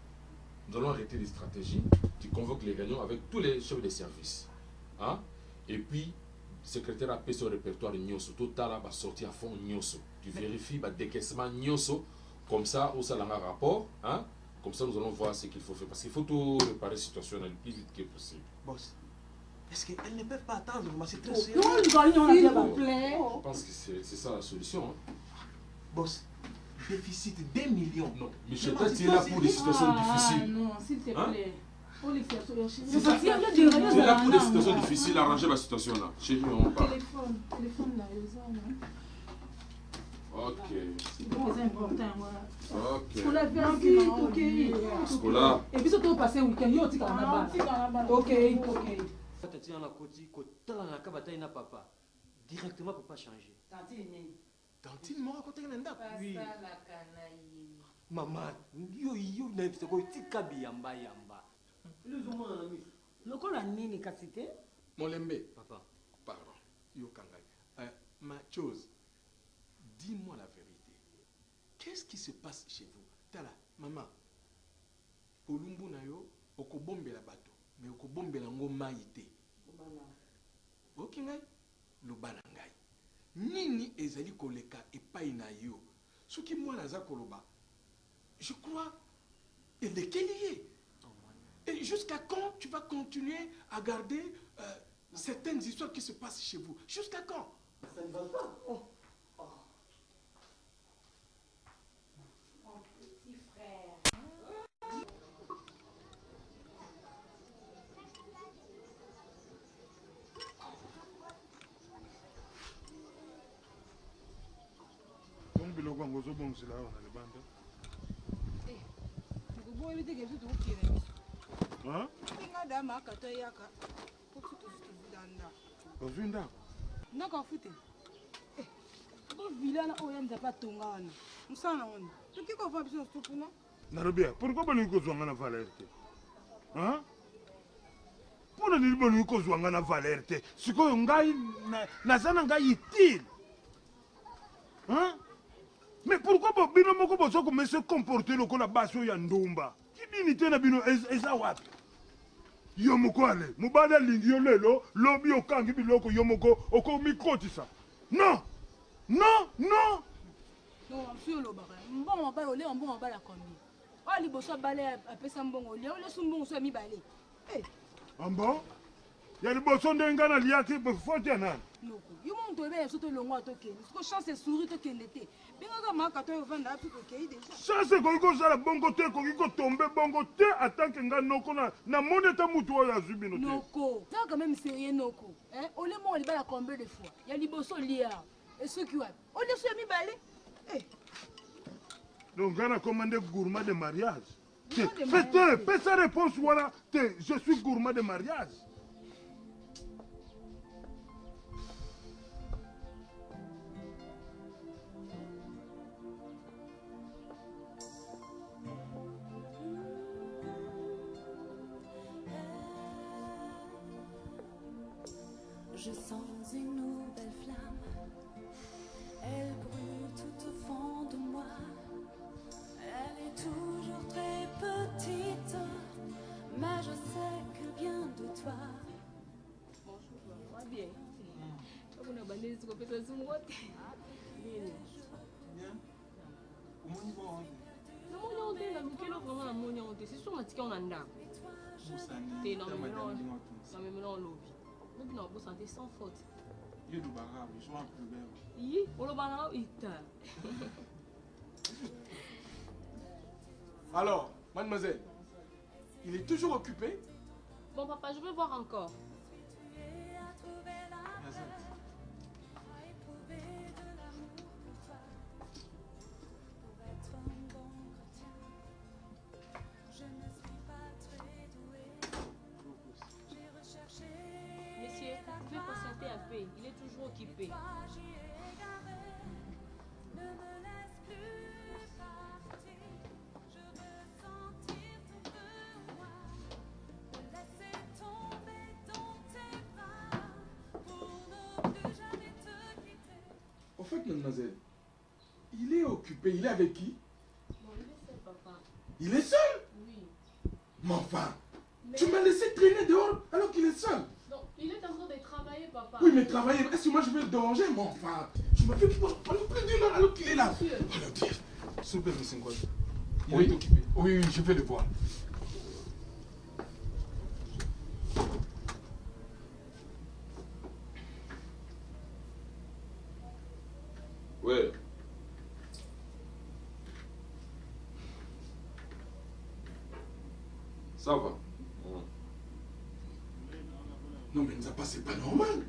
Nous allons arrêter les stratégies. Tu convoques les réunions avec tous les chefs de service. Hein? Et puis, le secrétaire a fait son répertoire Nyoso. Total va sortir à fond Nyoso. Tu vérifies le décaissement Nyoso. Comme ça, au salon un rapport. Hein? Comme ça, nous allons voir ce qu'il faut faire. Parce qu'il faut tout réparer la situation le plus vite que possible. Boss, est-ce qu'elles ne peuvent pas attendre? C'est très sérieux. S'il vous plaît. Je pense que c'est ça la solution. Hein? Boss, déficit 2 millions. Non, Michel, tu es là pour des situations difficiles. Non, s'il te plaît. Tu es là pour des situations difficiles, arranger la situation là. Chérie, on parle. Téléphone là, ok. C'est important, voilà. Ok. Pour la vérité, ok. Et puis surtout passer week-end, yo tika na ba. Ok. Tati na koti ko tala na ka bataille na papa. Directement papa changer. Tantine mo akote na ndako. Oui. La kanayi. Maman, yo na biso ko tika biyamba yamba. Plus ou moins ami. Lokola nini kasite? Molembe. Papa. Pardon. Yo kangai. Ma chose. Dis-moi la vérité. Qu'est-ce qui se passe chez vous? Tala, maman. Olumbu na yo, okobombela bato, mais okobombela ngo maïté. Okingai, lobana ngai. Nini ezali koleka epai na yo. Soki moi naza koloba, je crois, il est lié. Et jusqu'à quand tu vas continuer à garder certaines histoires qui se passent chez vous? Jusqu'à quand? Ça ne va pas. Oh. biloko yango ozobongisela awa na libanda boyebi te kebiso tokokende biso inga dama akata eyaka pokusi tozwi ndako ozwi ndako ndako afute villa na oyo nza pa tonga wana mosala wana toki kova biso supu no narobia pourquoi balingi kozwanga na valeur te mpona nini balingi kozwanga na valeur te sikoyo ngai naza na ngai utile mais pourquoi bino moko boza komese comporte lokola basi oyo ya ndumba kidini te na bino eza wapi yo moko ale mobali alingi yo lelo lobi okangi biloko yo moko okomikotisa non non non non msi olobaka mbongo mobali olia mbongo mobali akomi oyo liboso abale apesa mbongo olia olesu mbongo so ya mibale ambo ya liboso nde ngai naliaki fote ya nani noko yo mo moto oyebela biso tolongwa tokende siko chance esuri tokende te bengaka maka to ovanda api kokei deja chance ekoki kozala bongo te ekoki kotombe bongo te atanke ngai noko namoni ata mutu oyo azwi bino te noko zaka quand même sérieux noko olie mbongo libala combien de fois ya liboso olia esoki wapi olia so ya mibale donc ngai nakomande gourmand de mariage te pesa réponse wana te je suis gourmand de mariage Je sens une nouvelle flamme, elle brûle tout au fond de moi. Elle est toujours très petite, mais je sais qu'elle vient de toi. Bonjour, bien. On a bandé ce qu'on fait dans son boîte. C'est sûr que on a un t'es dans le mélange lobby. Donc non, vous sentez sans faute. Il nous barre, je suis un problème. Oui, on le barre, il t'a. Alors, mademoiselle, il est toujours occupé? Bon papa, je vais voir encore. Monsieur, vous pouvez patienter un peu, il est toujours occupé. En fait, mademoiselle, il est occupé, il est avec qui? Bon, il est seul, papa. Il est seul? Oui. Mais enfin, tu m'as laissé traîner dehors alors qu'il est seul. Non, il est en train de travailler, papa. Oui, mais travailler, est-ce que moi je vais le déranger? Mais enfin, tu m'as fait pendant plus d'une heure alors qu'il est là. Monsieur. Oh le Dieu. S'il vous plaît, monsieur Ngwad. Il est occupé. Oui, je vais le voir. Ouais. Ça va. Non mais Nzapa, c'est pas normal.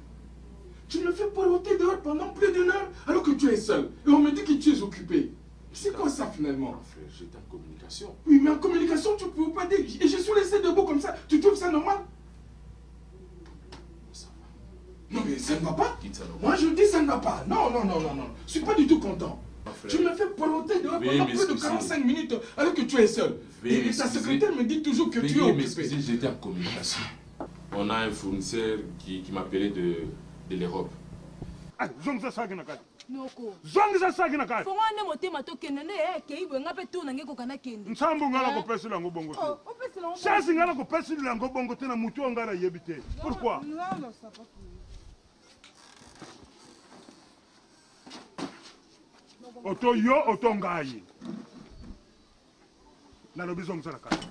Tu me fais poireauter dehors pendant plus d'une heure alors que tu es seul. Et on me dit que tu es occupé. C'est quoi ça finalement? Frère, j'étais en communication. Oui, mais en communication, tu ne peux pas dire. Et je suis laissé debout comme ça. Tu trouves ça normal? Ça va. Non mais ça ne va pas. Ça Moi je dis ça ne va pas. Non, non, non, non, non. Je suis pas du tout content. Tu me fais poireauter dehors pendant plus de 45 minutes alors que tu es seul. Et ta secrétaire me dit toujours que tu es occupé. J'étais en communication. On a un fournisseur qui m'appelait de l'Europe. Zongza sagi na kati. Noko. Zongza sagi na kati. Fonga ne motema to kenene ke ibwe ngape tu na ngeko kana kende. Nsambu ngala ko pesi lango bongo te. O pesi lango. Sasi ngala ko pesi lango bongo te na mutu ngala yebite. Pourquoi? Non, ça pas. Oto yo oto ngai. Na lobi zongza na kati.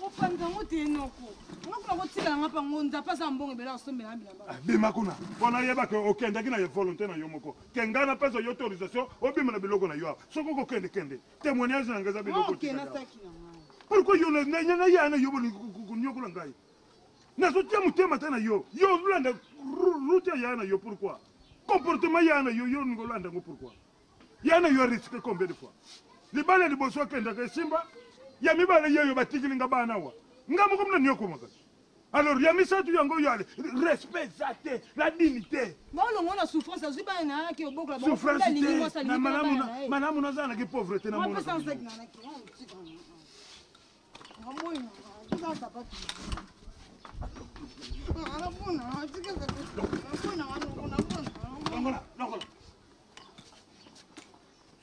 O panza ngote noko. Ngakuna kotika ngapa ngonza pasa mbongo bela osombe na bilamba. Bima kuna. Bona yeba ke okenda kina ye volonté na yo moko. Kengana pesa yo autorisation obima na biloko na yo. Soko ko kende. Témoignage na ngaza biloko. Ok na saki na ngai. Pourquoi yo na yana yo boni kunyokula ngai? Na so tia mutema tena yo. Yo landa route yana yo pourquoi? Comportement yana yo ngolanda ngo pourquoi? Yana yo risque combien de fois? Libale liboso kenda ke simba. Ya mibale yo batikili ngabana wa. Ngamuko mna nyoko makasi. Alors, il y a mis ça, tu yango yale. Respect, ça, la dignité. Bon, le monde a souffrance, ça suit pas un qui est beaucoup là-bas. Souffrance, madame, on a la pauvreté. On va pas s'en faire.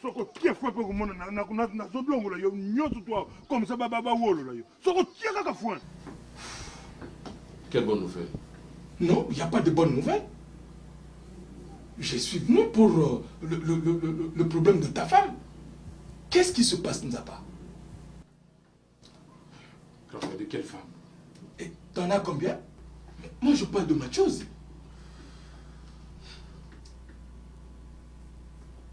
Soko tia fois pe komona na zodongo la yo nyoto toi comme ça baba wolo la yo. Soko tia kaka fois. Quelle bonne nouvelle? Non, il n'y a pas de bonne nouvelle. Je suis venu pour le problème de ta femme. Qu'est-ce qui se passe, Nzapa? De quelle femme? Et t'en as combien? Moi, je parle de ma chose.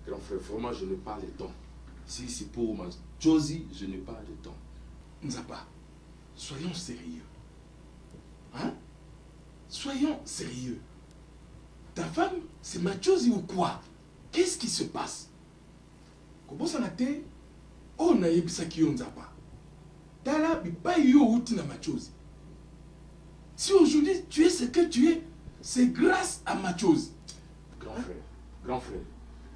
Grand frère, vraiment, je n'ai pas le temps. Si c'est pour ma Josie, je n'ai pas le temps. Nzapa, soyons sérieux. Hein? Soyons sérieux. Ta femme, c'est ma Josie ou quoi? Qu'est-ce qui se passe? Comment ça n'a été? Oh, na yebisa ki yo Nzapa. Tala, bipa yo outi na ma Josie. Si aujourd'hui tu es ce que tu es, c'est grâce à ma Josie. Grand frère,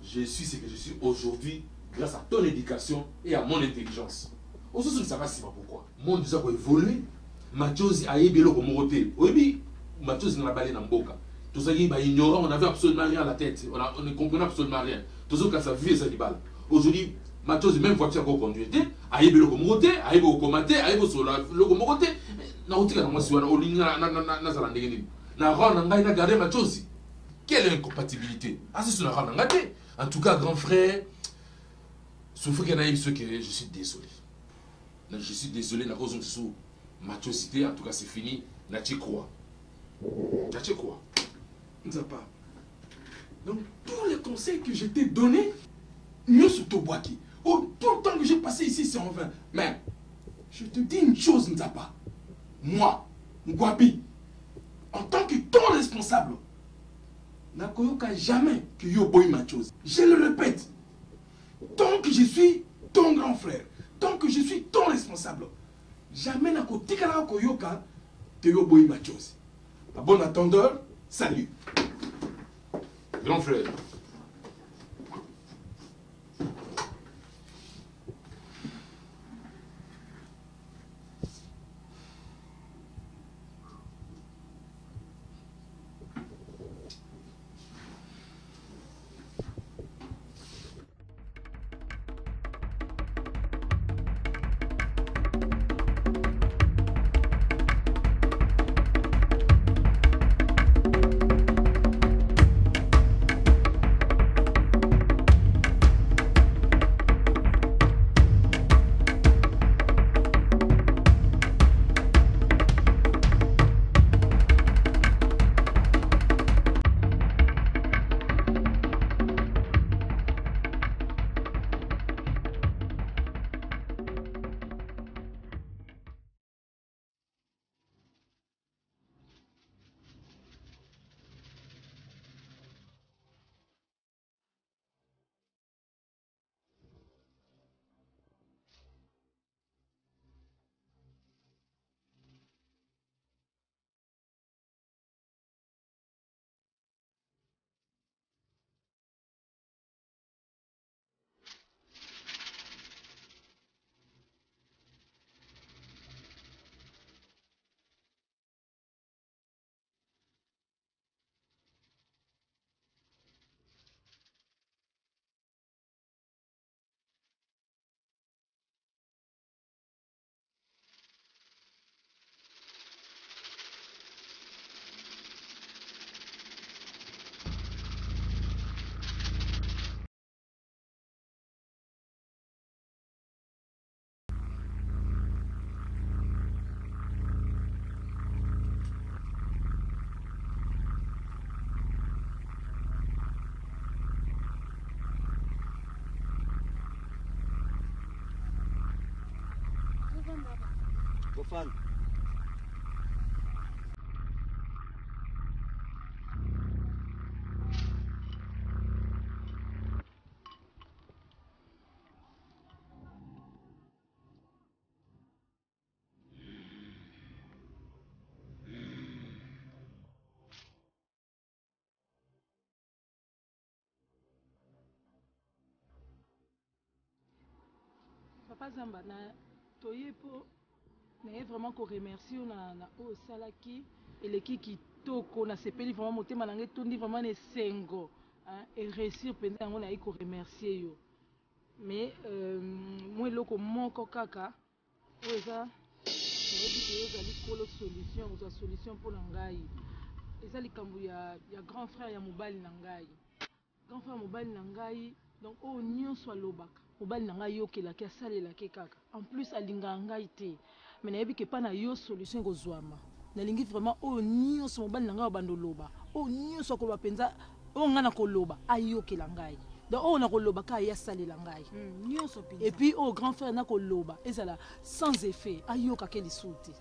je suis ce que je suis aujourd'hui grâce à ton éducation et à mon intelligence. Aujourd'hui, ça va si pourquoi. Mon Dieu a évolué. Ma Josie a élevé le communauté. Oui, ma Josie n'a pas balé dans Mboka. Tout ça, il ignorant, on n'avait absolument rien à la tête. On ne comprenait absolument rien. Tout ça, quand ça vit, ça dit balle. Aujourd'hui, ma Josie, même voiture qu'on conduit, a élevé le communauté, a élevé au comaté, a élevé sur le communauté. Quelle incompatibilité? En tout cas, grand frère, sauf qu'il y a ce que je suis désolé. Je suis désolé, la cause de ma cité, en tout cas, c'est fini. N'a-tu quoi? N'a-tu quoi? Nzapa. Donc, tous les conseils que je t'ai donnés, mieux sur Tobwaki. Oh, tout le temps que j'ai passé ici, c'est en vain. Mais, je te dis une chose, Nzapa. Moi, Ngwabi, en tant que ton responsable, n'akoyoka jamais que yo boy ma chose. Je le répète, tant que je suis ton grand frère, tant que je suis ton responsable, jamais n'akotikala koyoka que yo boy ma chose. À bon attendeur, salut. Grand frère. Fofana. Papa Zamba, toye po na vraiment ko remercier na o salaki et les qui toko na sepeli vraiment motema na ngai tondi vraiment ne sengo hein et réussir penza ngo na ko remercier yo. Mais moi loko moko kaka oza solution pour ngai. Eza likambo ya grand frère ya mobali na ngai. Grand frère mobali na ngai donc o nyonso alobaka. Mobali na ngai yokelaki asalelaki kaka. En plus alinga ngai te. Mais nayebi ke pa na yo solution kozwama. Nalingi vraiment o nyonso mobali na ngai obando loba. O nyonso ko bapenza o ngana ko loba ayokela ngai. Donc on a koloba ka ya salela ngai. Et puis au grand frère na koloba ezala sans effet ayoka ke lisuti.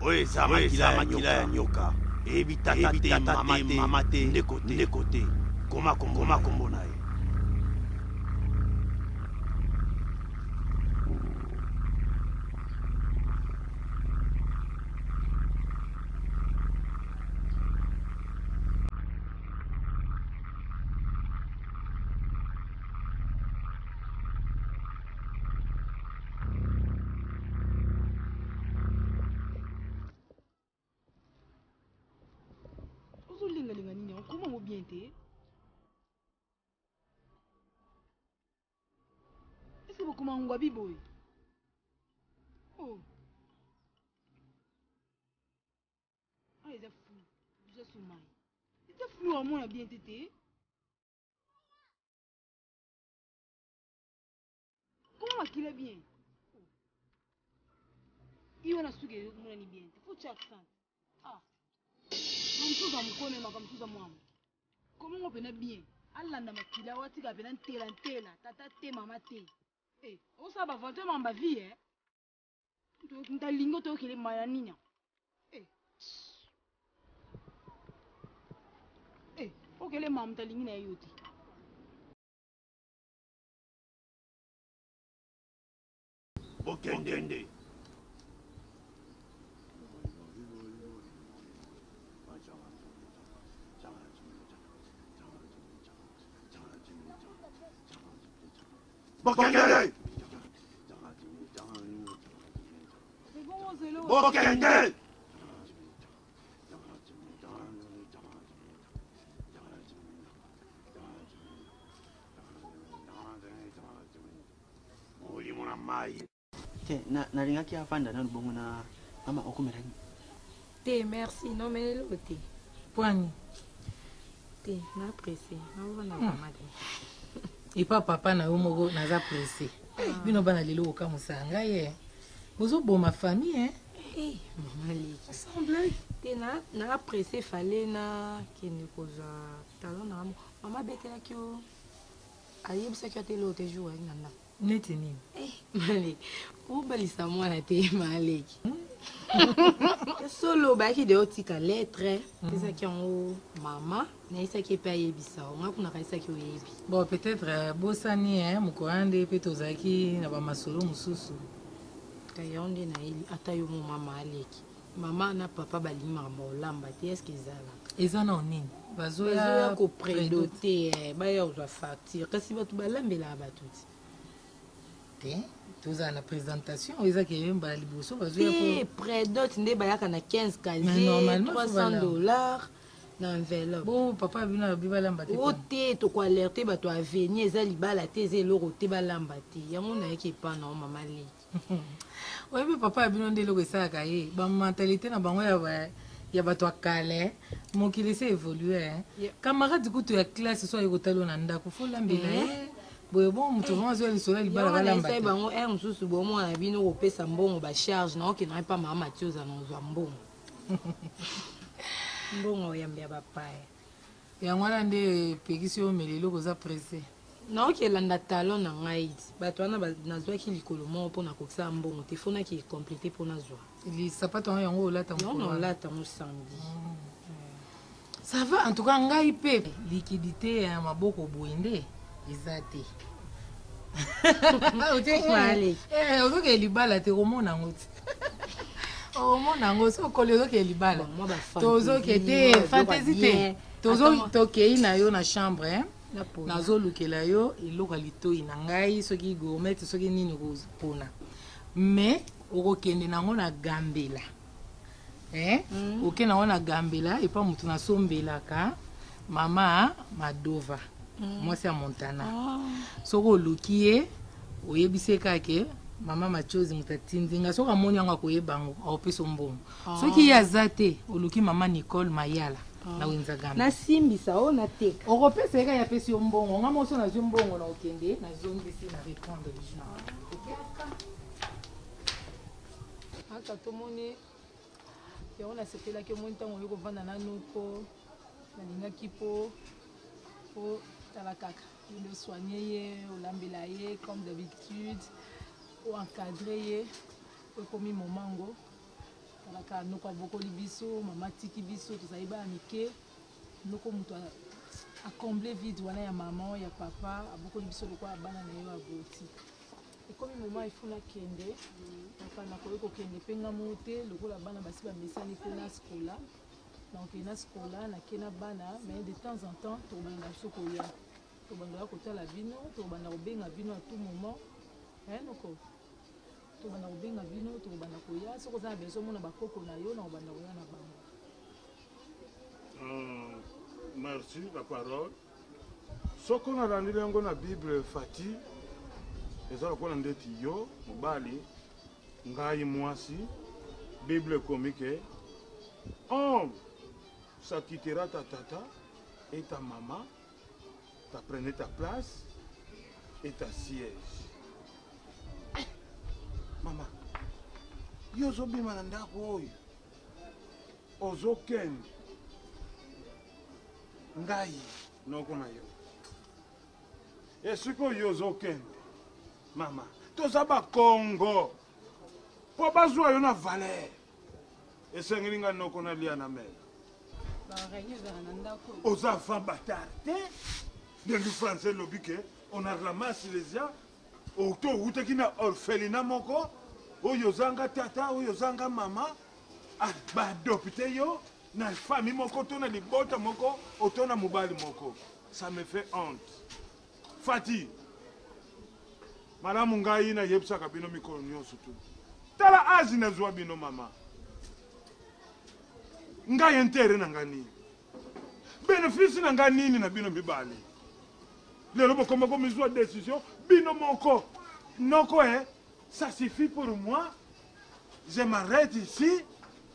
Oye, ça makila ya nyoka. Ebitaka te mama te ndekote. Koma kombo na ye. Comment bien t'es? Est-ce que vous commencez à biboy? Oh. Ah, il est fou. Je suis mal. Il est fou à moi, bien t'es. Comment est-ce qu'il est bien? Il va nous suivre, mon ami bien. Il faut que tu accent. Ah. Comment on peut bien? Allah n'a pas qu'il a ouati qu'à venir tela, tata te mama te. Eh, on s'en va vanter ma vie, hein? T'as lingo toi qui est mayanina. Eh, ok les mamans t'as lingo na yoti. Bokende. Bokende! Bokende! Oli mona mai. Nalingaki afanda na lubongo na mama okumelaki. Te merci non mais l'autre. Poani. Te na pressé. Na na mama. Et pas papa na umoko naza pressé. Bino bana lelo oka musanga ye. Bozo bo ma famille hein. Eh maman li. Semble te na pressé fallait na kene koza talon na mama betela kyo. Ayi bisa kyo te l'autre jour nana. Neti nini? Mali. O balisa mwana te maleki. Solo baki de otika lettre. C'est qui en haut maman, na isa qui paye bisa. On a kuna kaisa ki oyebi. Bon peut-être bosani hein mukoande pe tozaki na ba masolo mususu. Kayonde na ili atayo mu mama aleki. Mama na papa balima molamba te est-ce qu'ils ala. Ezana onini? Bazoya ko prédoter ba ya uza facture. Kasi batu balambela batuti. Te toza na présentation oza ke yemba liboso bazoya ko prédote nde bayaka na 15 casier $300 na enveloppe. Bon papa bina bibalamba te. O te to ko alerter bato avenir eza libala te eza eloko te balamba te. Yango na yeke pa na mama leki. Oyebi papa bino nde eloko esalaka ye ba mentalité na bango ya bato akale mokili se évoluer camarade kutu ya classe so ayekotalo na ndako fo lambela boye bon mutu vraiment zo lisolo libala balamba te bango mususu bomo na bino kopesa mbongo ba charge na okena pa mama Mathieu za nozwa mbongo mbongo yambia bapaya yango wana nde epekisi yo melelo koza presse naokelanda talon na ngai bato wana nazwaki likolo moko mpona kokisa mbongo te fonaki ekomplete mpo nazwa lisapato yango yango olata yango olata yango samedi ça va en tout cas ngai mpe liquidité ya maboko boye nde eza te ozokee libala te omona yango te omona yango so okoli ozokee libala tozoke te fantaisie te tokei na yo na chambre nazolukela yo eloko ya litoi na ngai soki gourmete soki nini kozipona mais okokende nango na gambela okende nango na gambela epa motu nasombelaka mama Madova mwasi ya Montana soki oluki ye oyebisi kake mama Machozi moto atindinga soki amoni yango akoyeba yango aopesa mbongo soki ye aza te oluki mama Nicole Mayala na wenza gambela nasimbisa o nateka okopesa ye kaka apesi yo mbongo nga moso nazwi mbongo na okende nazongisi na répondre aka tomoni yango nasepelaki omoni ntango oyo kovanda nanu mpo nalingaki mpo tala kaka nde osoigne ye olambela ye comme d'habitude oencadre ye po ekomi momango talaka noko abokoli biso mama tiki biso tozali bana mike noko moto acomble vide wana ya mama ya papa abokoli biso lokola bana na yo aboti ekomi moma ifuna kende na koyi kokende mpe nga mo te lokola bana basi bamesani mpe na skola nakokende na skola nakena bana mais de temps en temps tokobanda biso koya tobanda kotala bino tokobanda kobenga bino à tout moment noko tobanda kobenga bino tokobanda koya soki oza na beso omona bakoko na yo na kobanda koya na bango. Merci la parole. Soki nalandeli yango na Bible Fati eza lokola ndeti yo mobali ngai mwasi Bible ekomi ke homme ça quittera ta tata et ta maman t'apprenez ta place et ta siège. Mama yo ozobima na ndako oyo ozokende ngai noko na yo esiko yo ozokende mama toza bakongo po bazwa yo na valeur esengeli nga noko nalia na mele oza enfant bâtard te ndenge français lobi ke on a ramassé les gens oto outaki na orphelinat moko oyo ozanga tata oyo ozanga mama baadopte yo na famille moko to na libota moko oto na mobali moko. Ça me fait honte. Fati malamu ngai na yebisaka bino mikolo nyonso tu tala azi nazwa bino mama ngai entere na ngani bénéfice na ngani nini na bino mibali lelo bokoma komizwa décision bino moko noko ça suffit pour moi, je m'arrête ici,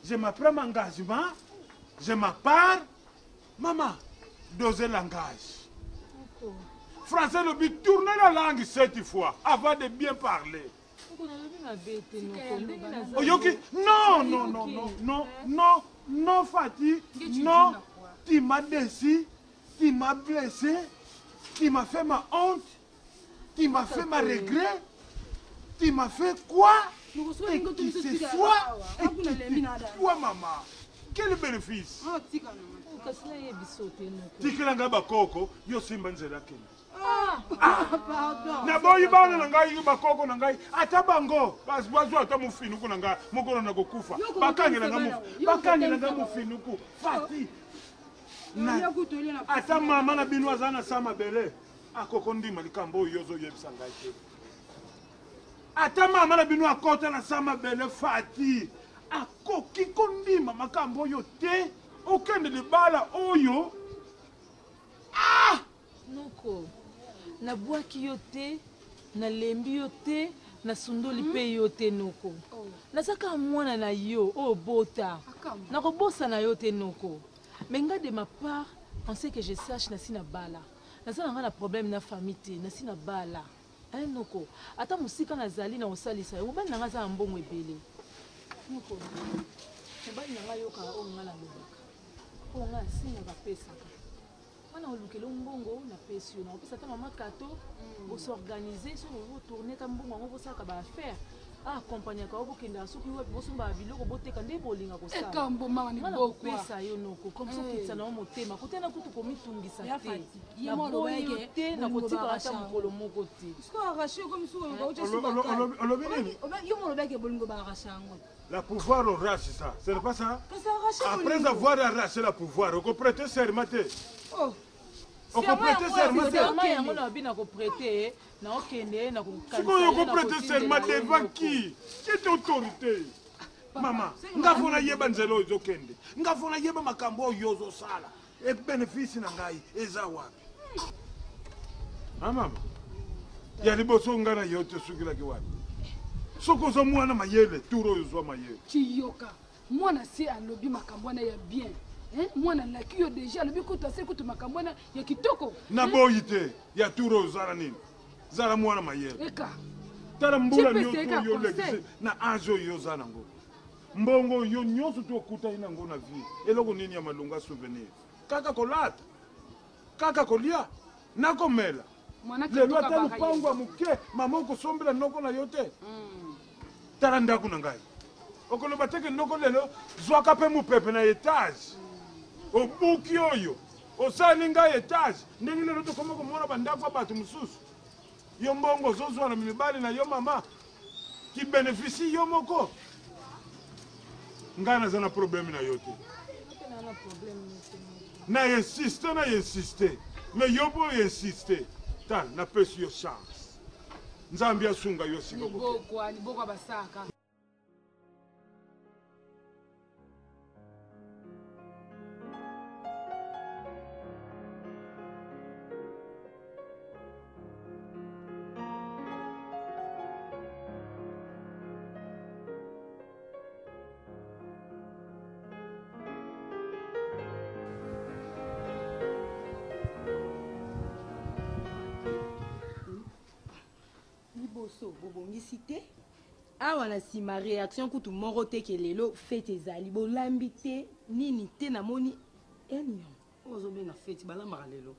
je me prends engagement, je m'appare. Maman, dosez langage. Français le but, tournez la langue 7 fois avant de bien parler. Non, non, non, non, non, non, non, Fatih, non, tu m'as déçu, tu m'as blessé, tu m'as fait ma honte, tu m'as fait ma regret. Tu m'as fait quoi? Et qui c'est soit? Et qui c'est toi, maman? Quel bénéfice? Tikelanga bakoko, yo simba nzela kene. Na boyi bana na ngai bakoko na ngai atabango bazwazo ata mufinuku na ngai mokolo na kokufa bakangela nga mufinuku Fati na ata mama na bino azana sama bele akoko ndima likambo yozo yebisa ngai te. Ata mama na bino akota na sama bele Fati akoki kondima makambo oyo te okende libala oyo noko na bwaki yo te na lembi yo te na sundoli pe yo te noko nazaka mwana na yo o bota na kobosa na yo te noko mais nga de ma part on sait que je sache na sina bala nazana nga na problème na famille te na sina bala noko ata musika nazali na osalisa yo bana nga za mbongo ebele noko bana nga yoka o nga na lobaka o nga singa bapesaka On a oluke le mbongo na pesio na opesa ta maman kato pour s'organiser sur vous tourner ta mbongo ngo ça ka ba faire accompagner ka obokenda soki webi bosomba biloko boteka nde bolinga ko sala ekambo mama ni bokwa pesa yo noko comme ça kitsa na motema kotena kutu komitungisa te ya molo yake te na kotika ata mokolo moko te sko araché comme ça on va juste olobi nini yo molo yake bolingo ba araché ngo la pouvoir arrache ça ce n'est pas ça après avoir arraché la pouvoir on prêter serment oh on prêter serment yango na bina ko prêter na okende na ko kanisa on prêter serment devant qui quelle autorité mama ngafuna yeba nzelo izokende ngafuna yeba makambo yozo sala e bénéfice na ngai eza wapi mama ya liboso ngana yote sukila ki wapi soko zo mwana mayele turo yozwa mayele chiyoka mwana si alobi makambo na ya bien mwana na kiyo déjà alobi kuta se kutu makambo na ya kitoko na boyite ya turo zara nini zara mwana mayele eka tala mbula nyoto yo legise na ajo yo zana ngo mbongo yo nyoso to kuta ina ngo na vie eloko nini ya malunga souvenir kaka kolata kaka kolia nako mela lelo ata lupango muke mama okosombela noko na yo te tala ndako na ngai okoloba teke noko lelo zwaka mpe mopepe na etage obuki oyo osali ngai etage ndenge lelo tokoma komona bandako ya bato mosusu yo mbongo ozozwa na mibali na yo mama kibenefisi yo moko ngai naza na probleme na yo te na insiste me yo bo insiste tal napesi yo chance nzambe asunga yo siko ni bokwa basaka bobongisi te awa na nsima réaction kutu moko te ke lelo fete ezali bolambi te nini te namoni enion ozobenga fete balambaka lelo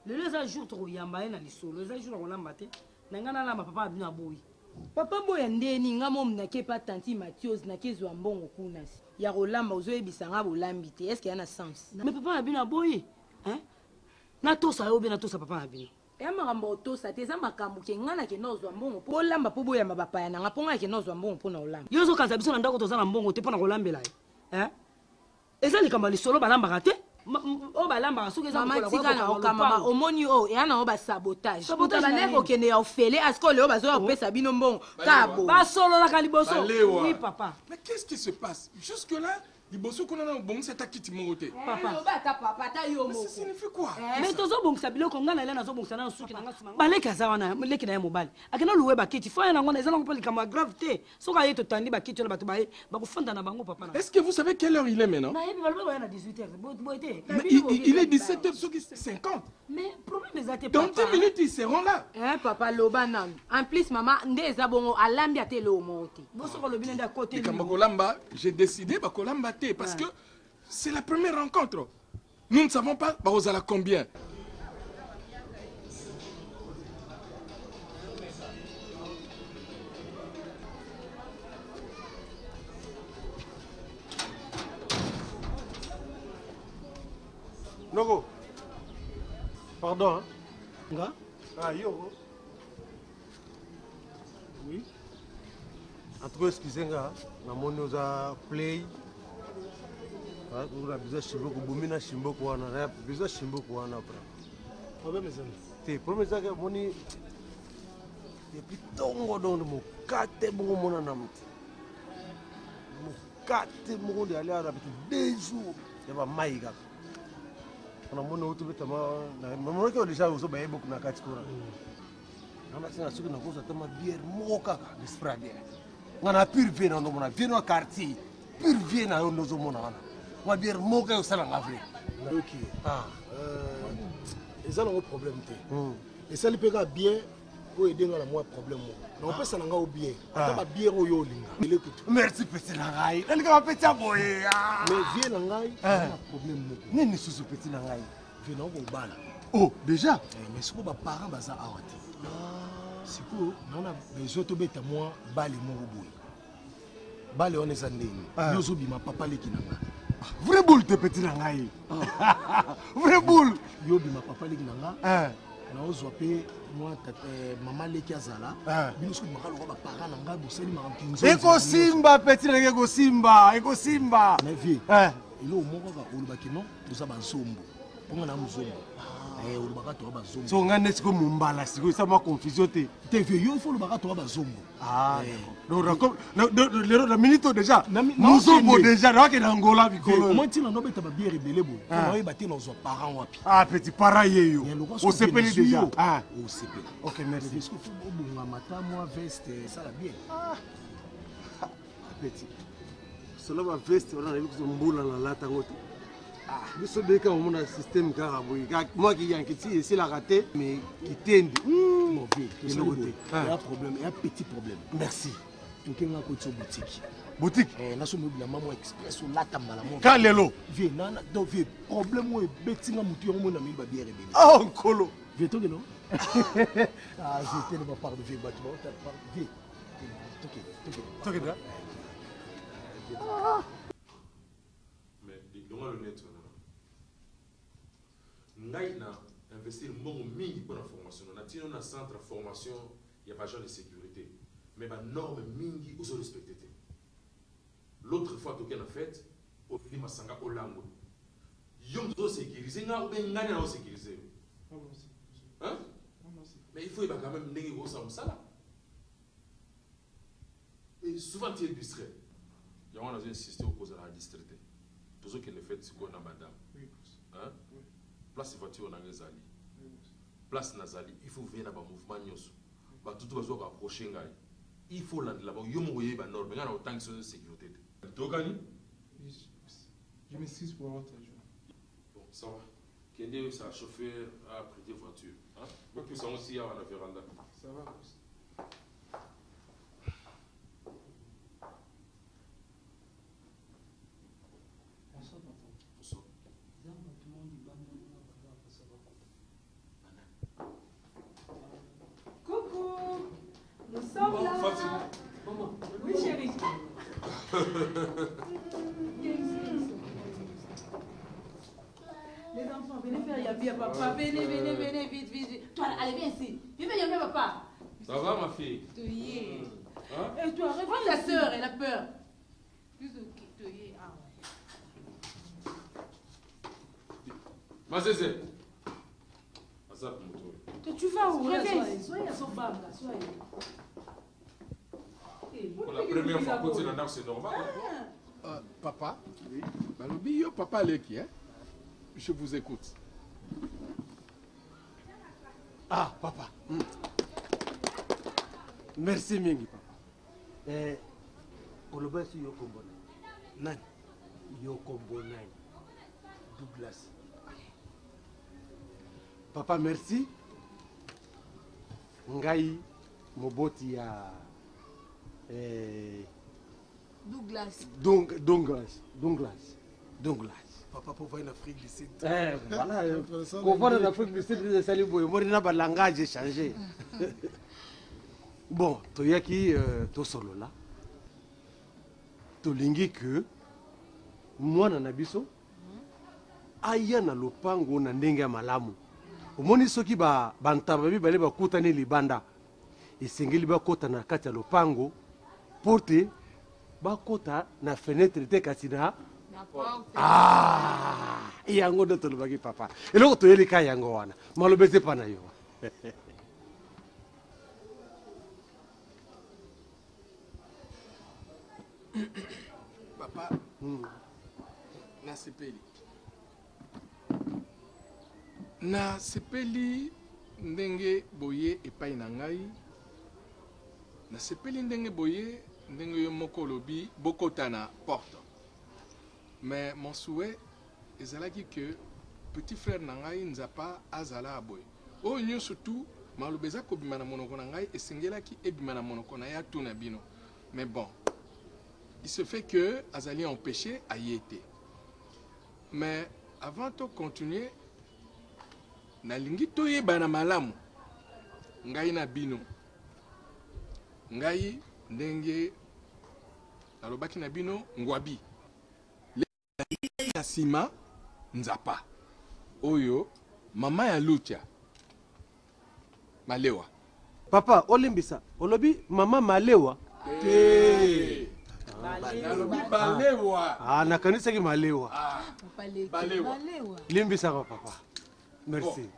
lelo eza jour tokoyamba ye na lisolo eza jour akolamba te na ngai nalamba papa abino aboyi papa boya ndeni nga momu nake pa tanti mathios nakezwa mbongo kuna ya kolamba ozoyebisa nga bolambi te estce ya na sens me papa abino aboyi natosa yo obe natosa papa abino ya makambo otosa te eza makambo ke nga nake nozwa mbongo mpo olamba mpo boyamba bapaya nanga mpo nga nake nozwa mbongo mpo na olamba yo ozokanisa biso na ndako toza na mbongo te mpo na kolambela ye eza likambo ya lisolo balambaka te oyo balambaka soki ezamatika na okamama omoni oyo eya nango basabotage baleki okende ya ofele asiko leo bazoya kopesa bino mbongo kabo basololaka liboso oui papa mais qu'est-ce qui se passe jusque là liboso kuna na obongisa ata kiti moko te papa ta yo moko ça signifie quoi mais tozobongisa biloko ngai na ele nazobongisa na suki nanga nsima baleki aza wana leki na ye mobali akenda luwe bakiti fo ye nango na eza nango mpo likambo ya grave te soki aye totandi bakiti wana bato baye bakofanda na bango papa est-ce que vous savez quelle heure il est maintenant nayebi balobi boya na 18h boye te il est 17h soki 50 mais problème eza te dans 10 minutes ils seront là papa loba nanu en plus mama nde eza bongo alambi ate leo moko te bosoko lobi nende akote likambo kolamba j'ai décidé bakolamba te parce que c'est la première rencontre. Nous ne savons pas à combien. Nogo. Pardon. Nga? Ah, yo. Oui. En tout cas, excusez-moi. Namoni oza play. Ura biza shimboko bumina shimboko wana rap biza shimboko wana bra. Problème c'est te problème c'est que moni depuis tongo don mo kate bongo mona namti. Mo kate mo de aller à 2 jours ya ba maïga. On a moni otu betama na mo ko déjà ozo ba eboku na kati kora. Ana sina suku na koza tama bière moka ka despra bière. Ngana pur vin na mona vin no quartier. Pur vin na no zo mona wana. Ma bière moka osala ngavle. Ok. Ils ont un problème. Et ça, ils peuvent bien pour aider dans le problème. On peut s'en aller bien. On peut bien au yoling. Merci petit langai. Elle va petit boy. Mais viens langai. Problème. Nini susu petit langai. venant au bal. Oh, déjà? Mais ce que mes parents baza awati. C'est que non a besoin de mettre moi bal et mon boy. Bal on est andé. Yo zo bima papa le kinanga. Vrai boule te petit nangai. Vrai boule. Yo bima papa le kinanga. Na ozo pe moi maman le kiazala. Bino so makalo ba parents nanga boseli ma mpinzo. Eko simba petit nangai eko simba, eko simba. Mais vie. Il est au moko ba olubaki non, nous a bazombo. Ponga na muzombo. Olubaka to bazombo. So ngane siko mumbala siko ça ma confusion te. Te vieux il faut olubaka to bazombo. Ah d'accord. La minute déjà. Muzombo déjà na ke na Angola bikolo. Moi tina no beta ba bien rebelle bo. On va battre nos parents wapi. Ah petit para yeyo. On s'appelle déjà. Ah, on s'appelle. OK, merci. Est-ce que faut bonga mata moi veste ça la bien. Petit. Cela va veste on a vu que mbula na lata ngote. Ah, biso beka au mon système karaboui. Moi qui yankiti ici la raté mais qui tende. Mon vieux, il y a un problème, il y a un petit problème. Merci. Tu as une boutique. Boutique? Na so mobile maman express ou lata malamu. Kalelo. Vieux, nana donc vieux, problème moi betinga mutu yo mona mi ba bien rebelle. Ah, nkolo. Vieux to non? Ah, j'étais de ma part de vieux bâtiment, ta part vieux. OK. Mais longa le net ngai na investir mbongo mingi pour la formation na tino na centre de formation il y a pas genre de sécurité mais ba norme mingi oso respecter l'autre fois token en fait au fili masanga olango yom zo sécuriser nga ou ben ngani na sécuriser hein mais il faut y quand même ndenge ko sa musala et souvent tu es distrait il y a on a insisté au cause de la distraité tout ce qui le fait c'est quoi na madame hein place voiture na ngezali place nazali il faut venir na ba mouvement nyoso ba tout bazo approcher ngai il faut landela ba yo mo yeba norme ngana autant que sécurité tokani je m'excuse pour votre jour. Bon ça va kende ça chauffeur a prêté voiture hein moi puis ça aussi à la véranda ça va Nous sommes là. Oui, chérie. Les enfants, venez faire Yabi à papa. Venez, vite. Toi, allez, viens ici. Viens Yabi à papa. Ça va, ma fille? Toyé. Hein? Et toi, reprends la sœur, elle a peur. Plus de Toyé. Ma zézé. Ça pour moto. Tu vas où? Soyez à son bas, là. Soyez. Pour la première fois que tu es là, c'est normal. Papa, oui. Balobi, yo, papa Leki, hein? Je vous écoute. Ah, papa. Merci, Mingi, papa. Kolobasi yo kombona. Nani? Yo kombona. Douglas. Papa, merci. Ngai, moboti ya... Douglas. Papa pour voir en Afrique du Sud. Voilà. Pour voir en Afrique du Sud, les salibou, moi, il y a un langage changé. Bon, toyaki to solo là. To lingi que moi na biso aya na lopango na ndenge ya malamu. Omoni soki ba bantaba bi bale bakutani libanda. Esengeli bakota na kati ya lopango porte bakota na fenêtre te katina. Ah, yango ndo tolobaki papa. Eloko toyelika yango wana. Malobeze pa na yo. Papa, na sepeli ndenge boye epai na ngai na sepeli ndenge boye ndenge yo moko lobi bokota na porte mais mon souhait ezalaki que petit frère na ngai nzapa azala aboye oyo nyonso tu maloba eza kobima na monoko na ngai esengelaki ebima na monoko na ye atuna bino mais bon il se fait que azali empêché à y être mais avant de continuer nalingi toyebana malamu ngai na bino ngai ndenge nalobaki na bino ngwabi ya sima nzapa oyo mama ya Lutia Malewa. Papa olimbisa olobi mama Malewa te Balewa. Ah, nakanisa ki Malewa. Balewa. Limbisa kwa papa. Merci.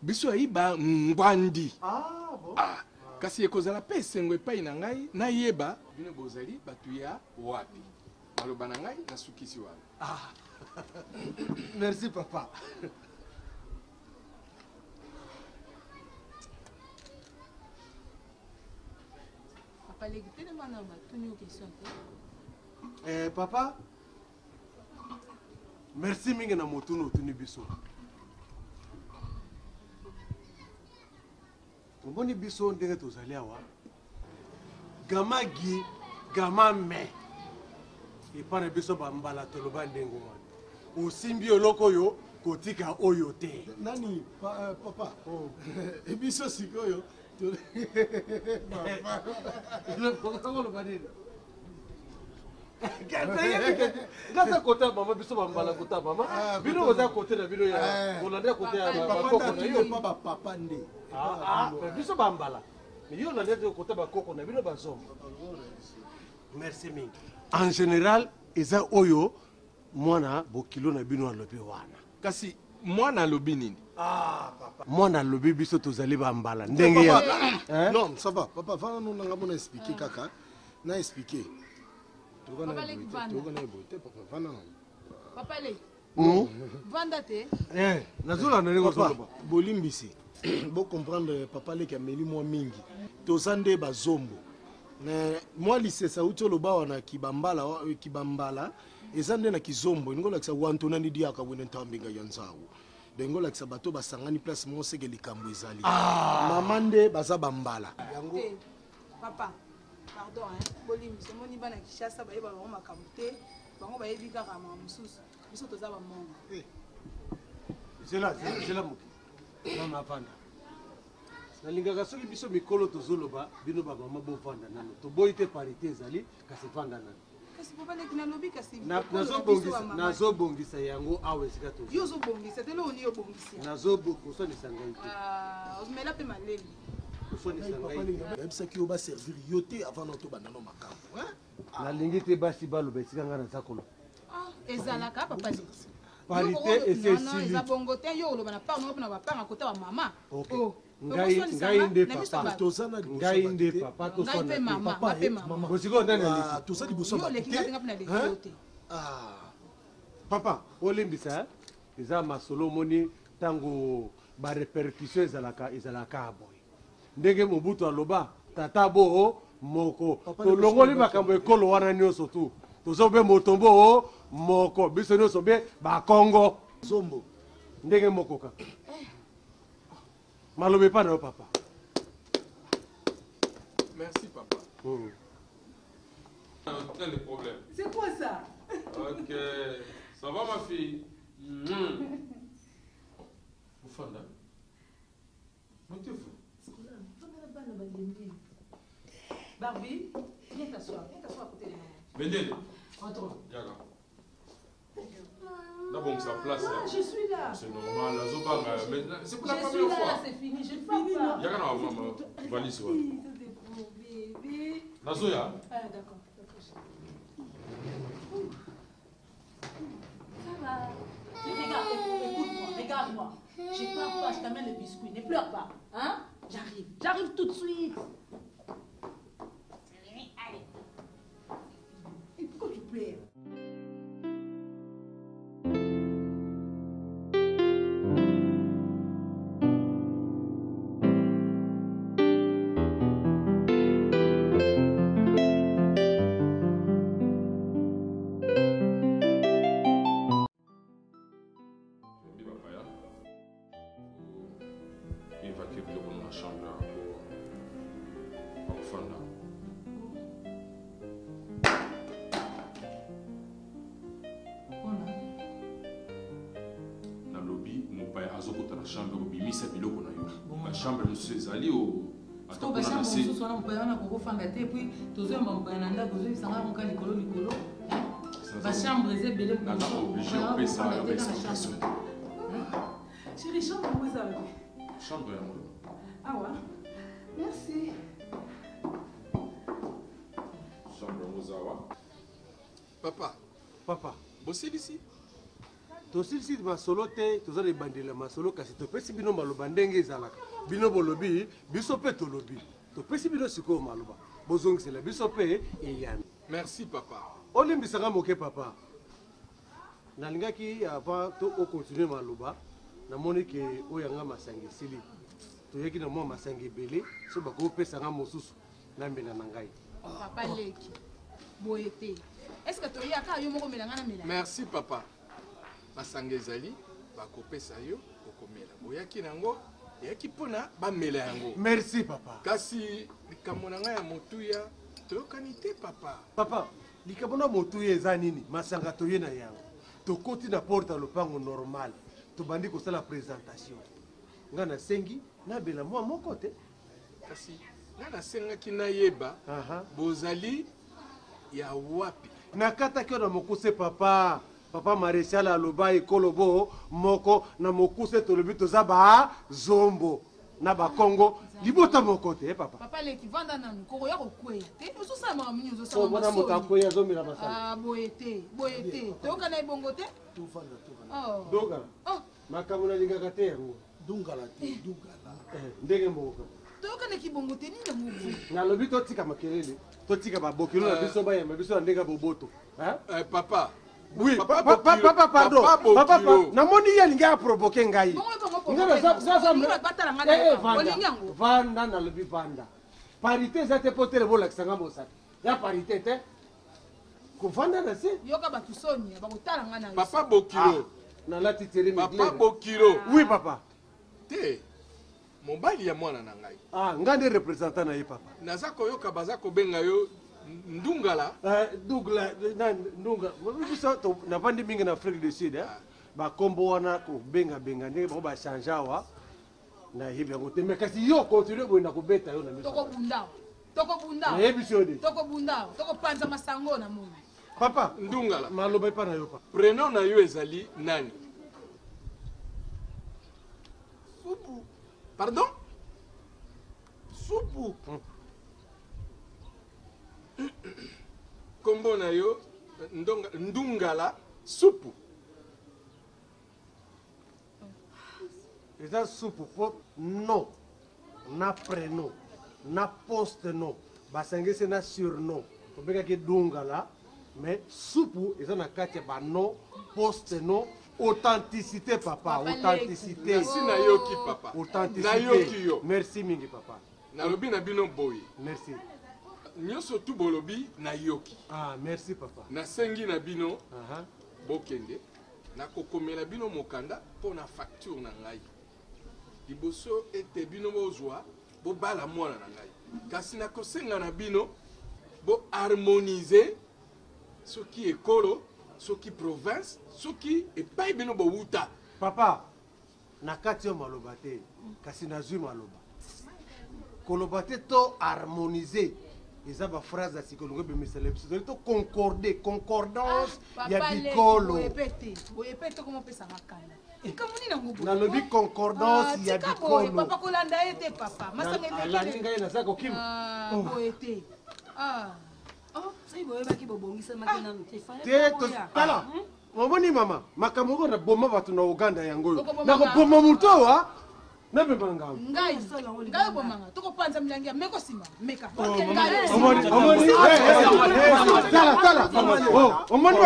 Biso iba ngwandi. Kasi ekozala pe sengwe pai na ngai na yeba bino bozali batu ya wapi. Maloba na ngai na sukisi wana. Merci papa. Papa, merci mingi na motuno otuni biso. Omoni biso ndenge tozali awa. Gama gi, gama me. Epana biso bambala toloba ndenge wana. Osimbi oloko yo kotika oyo te. Nani papa? Oh, ebiso sikoyo. Gaza kota mama biso bambala kota mama. Bino oza kote na bino ya. Olanda kote ya bakoko na yo papa papa nde. Biso bambala. Yo na ndete kote bakoko na bino bazomba. Merci mingi. En général, eza oyo mwana bokilo na bino alobi wana. Kasi mwana alobi nini? Papa. Mwana alobi biso tozali bambala. Ndenge ya. Non, ça va. Papa, va nous n'avons expliqué kaka. Na expliqué. Papa le. Vanda te. Nazula na ngo zoloba. Bolimbisi. Bo comprendre papa le kameli moi mingi. Tozande bazombo. Mais moi lycée ça uti loba wana kibambala ezande na kizombo ngo lakisa wantona ndi diaka wena ntambinga yanzawo. Bengo lakisa bato basangani place mo seke likambo ezali. Mama nde baza bambala. Yango. Papa, pardon Bolim, c'est mon ibana Kishasa ba yeba ba makamute, bango ba yebi kaka ma mususu. Biso toza ba monga. C'est là moki. Mama avanda. Nalingaka soki biso mikolo tozoloba bino ba mama bo vanda nano. To boyite parité ezali kasi vanda nano. Kasi papa le kina lobi kasi. Nazobongisa yango awe sika to. Yo zobongisa te lo oni yo bongisa. Nazobongisa ni sangai te. Ozmela pe maleli. Même ça qui va servir yoté avant notre banano makambo. La ligne te basi balo besika ngana zakolo. Ezalaka papa. Parité et c'est non, eza bongo te yo lo bana part no na ba part à côté wa mama. Ngai inde papa. Ngai inde papa to sona. Papa pe mama. Bosiko ndani ali. Tout ça di boso. Yo le kinga tinga pena le yoté. Papa, olimbisa eza masolo moni tango ba répercussion ezalaka boy. Ndenge Mobutu aloba tata bo moko tolongoli makambo ekolo wana nyonso tu tozobe motombo moko biso nyonso be bakongo zombo ndenge moko kaka malobe pa na yo papa. Merci papa. Quel est le problème? C'est quoi ça? Ok, ça va ma fille? Vous faites là? Montez-vous. Barbie, viens t'asseoir à côté de moi. Bendele. Entre. Yaga. D'abord, c'est la place. Je suis là. C'est normal, la zoba, mais c'est pour la première fois. C'est fini, je ne parle pas. Yaga, non, maman, valise. Bébé. La zoya. D'accord. Ça va. Regarde-moi. Je pleure pas, je t'amène le biscuit. Ne pleure pas. Hein? J'arrive tout de suite. Allez. Pourquoi tu pleures? azokota na chambre obimisa biloko na yo bachambre mosusu ezali bachambre mosusu wana mopaya wana kokofanda te puis tozoyamba mopaya na ndako ozoyebisanga moka likolo bachambre eza ebele naza oblige opesa baexplication chéri chambre yango ezala te chambre yango awa merci chambre yango zawa papa bosilisi tosilisi masolo te toza na ebandela masolo kasi topesi bino maloba ndenge ezalaka bino bolobi biso mpe tolobi topesi bino sikoyo maloba bozongisela biso mpe eyami merci papa olimbisanga moke papa nalingaki avant to okontinue maloba namoni ke oyo yanga masanga esili toyeki na mwa masanga ebele so bakopesanga mosusu na mbenda na ngai papa leki boye te est-ce que toyaka yo moko melanga na melanga merci papa masanga ezali bakopesa yo okomela boyaki nango eyaki mpona bamela yango merci papa kasi likambo na ngai ya motuya toyokani te papa papa likambo na motuya eza nini masanga toye na yango tokoti na porte ya lopango normal tobandi kosala présentation nga nasengi nabela mwa moko te kasi nga nasengaki nayeba bozali ya wapi nakataki yo na mokuse papa papa maréchal aloba ekolo bo moko na mokuse tolobi toza bazombo na bakongo libota moko te papa papa leki vanda nanu kokoya kokweya te ozosala makambo nini bona ozosala moto akweya azomela masala boye te toyokana ebongo te dongala makambo nalingaka te yango dungala te dungala ndenge mboka toyokana kibongo te nini yango nalobi totika makelele totika babokilo na biso bayamba biso na ndenge boboto papa oui papa pardon papa namoni ye alingi aprovoke ngai vanda nalobi vanda parité eza te po tele bolakisanga mosaka ya parité te kovanda na se yoka bato soni bakotala nga na papa bokilo nalati teri papa bokilo oui papa te mobali ya mwana na ngai ngai nde représentant na ye papa naza koyoka baza kobenga yo ndungala ndunga biso navandi mingi na afrique du sud bakombo wana kobengabenga ndenge bango bachange awa nayebi yango te me kasi yo continue boye na kobeta yo na miso tokobunda tokopanza masango na moni papa ndungala maloba epa na yo pa prenom na yo ezali nani supu pardon supu kombo na yo ndungala supu eza supu po non na prénom na poste nom basangisi na surnom tobengaki dungala mais supu eza na kati ya banom poste nom authenticité papa authenticité merci nayoki papa authenticité yo merci mingi papa nalobi na bino boye merci nyonso tu bolobi nayoki merci papa nasengi na bino bokende nakokomela bino mokanda mpo na facture na ngai liboso ete bino bozwa bobala mwana na ngai kasi nakosenga na bino boharmonize soki ekolo soki province soki epai bino bowuta papa na kati yo maloba te kasi nazwi maloba koloba te to harmonize eza baphrase ya sikolongo ebemisala biso toli to concorde concordance ya bikolo nalobi concordance ya bikolo alandi ngai naza kokima te tala omoni mama makambo oko na boma bato na uganda yango oyo nakoboma moto awa nabemba ngai obomanga tokopanza milangi ya meko nsima meka omoni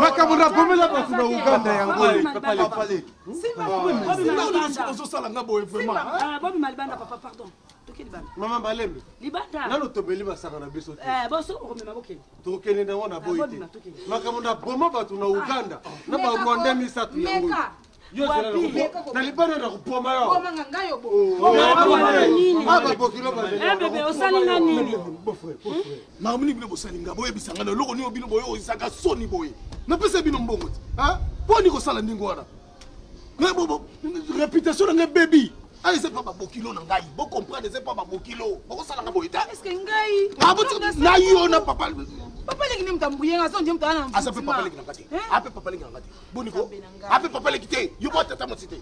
makambo na bomela bato na uganda yango ozosalanga boye vraiment bobima libanda papa pardon toke libanda mama balembe libanda nano tobeli basaka na biso te boso okomema bokende tokende nango na boyi te makambo na boma bato na uganda na barwanda misato yango na libanda na kopoma yo bebe osalinga nini makambo nini bino bosalinga boyebisanga na eloko nini bino boyo ezaka soni boye napesa bino mbongo te mponi kosala ndingo wana réputation na ngai baby. Ah, c'est pas babokilo na ngai. Vous comprenez, c'est pas babokilo. Vous savez nga boita. Est-ce que ngai? Ah, vous na yo na papa. Papa leki ni mtambuyenga so ndiye mtana. Ah, ça peut papa leki na ngati. Ah, peut papa leki na ngati. Boniko. Ah, peut papa leki te. Yo bota ta motité.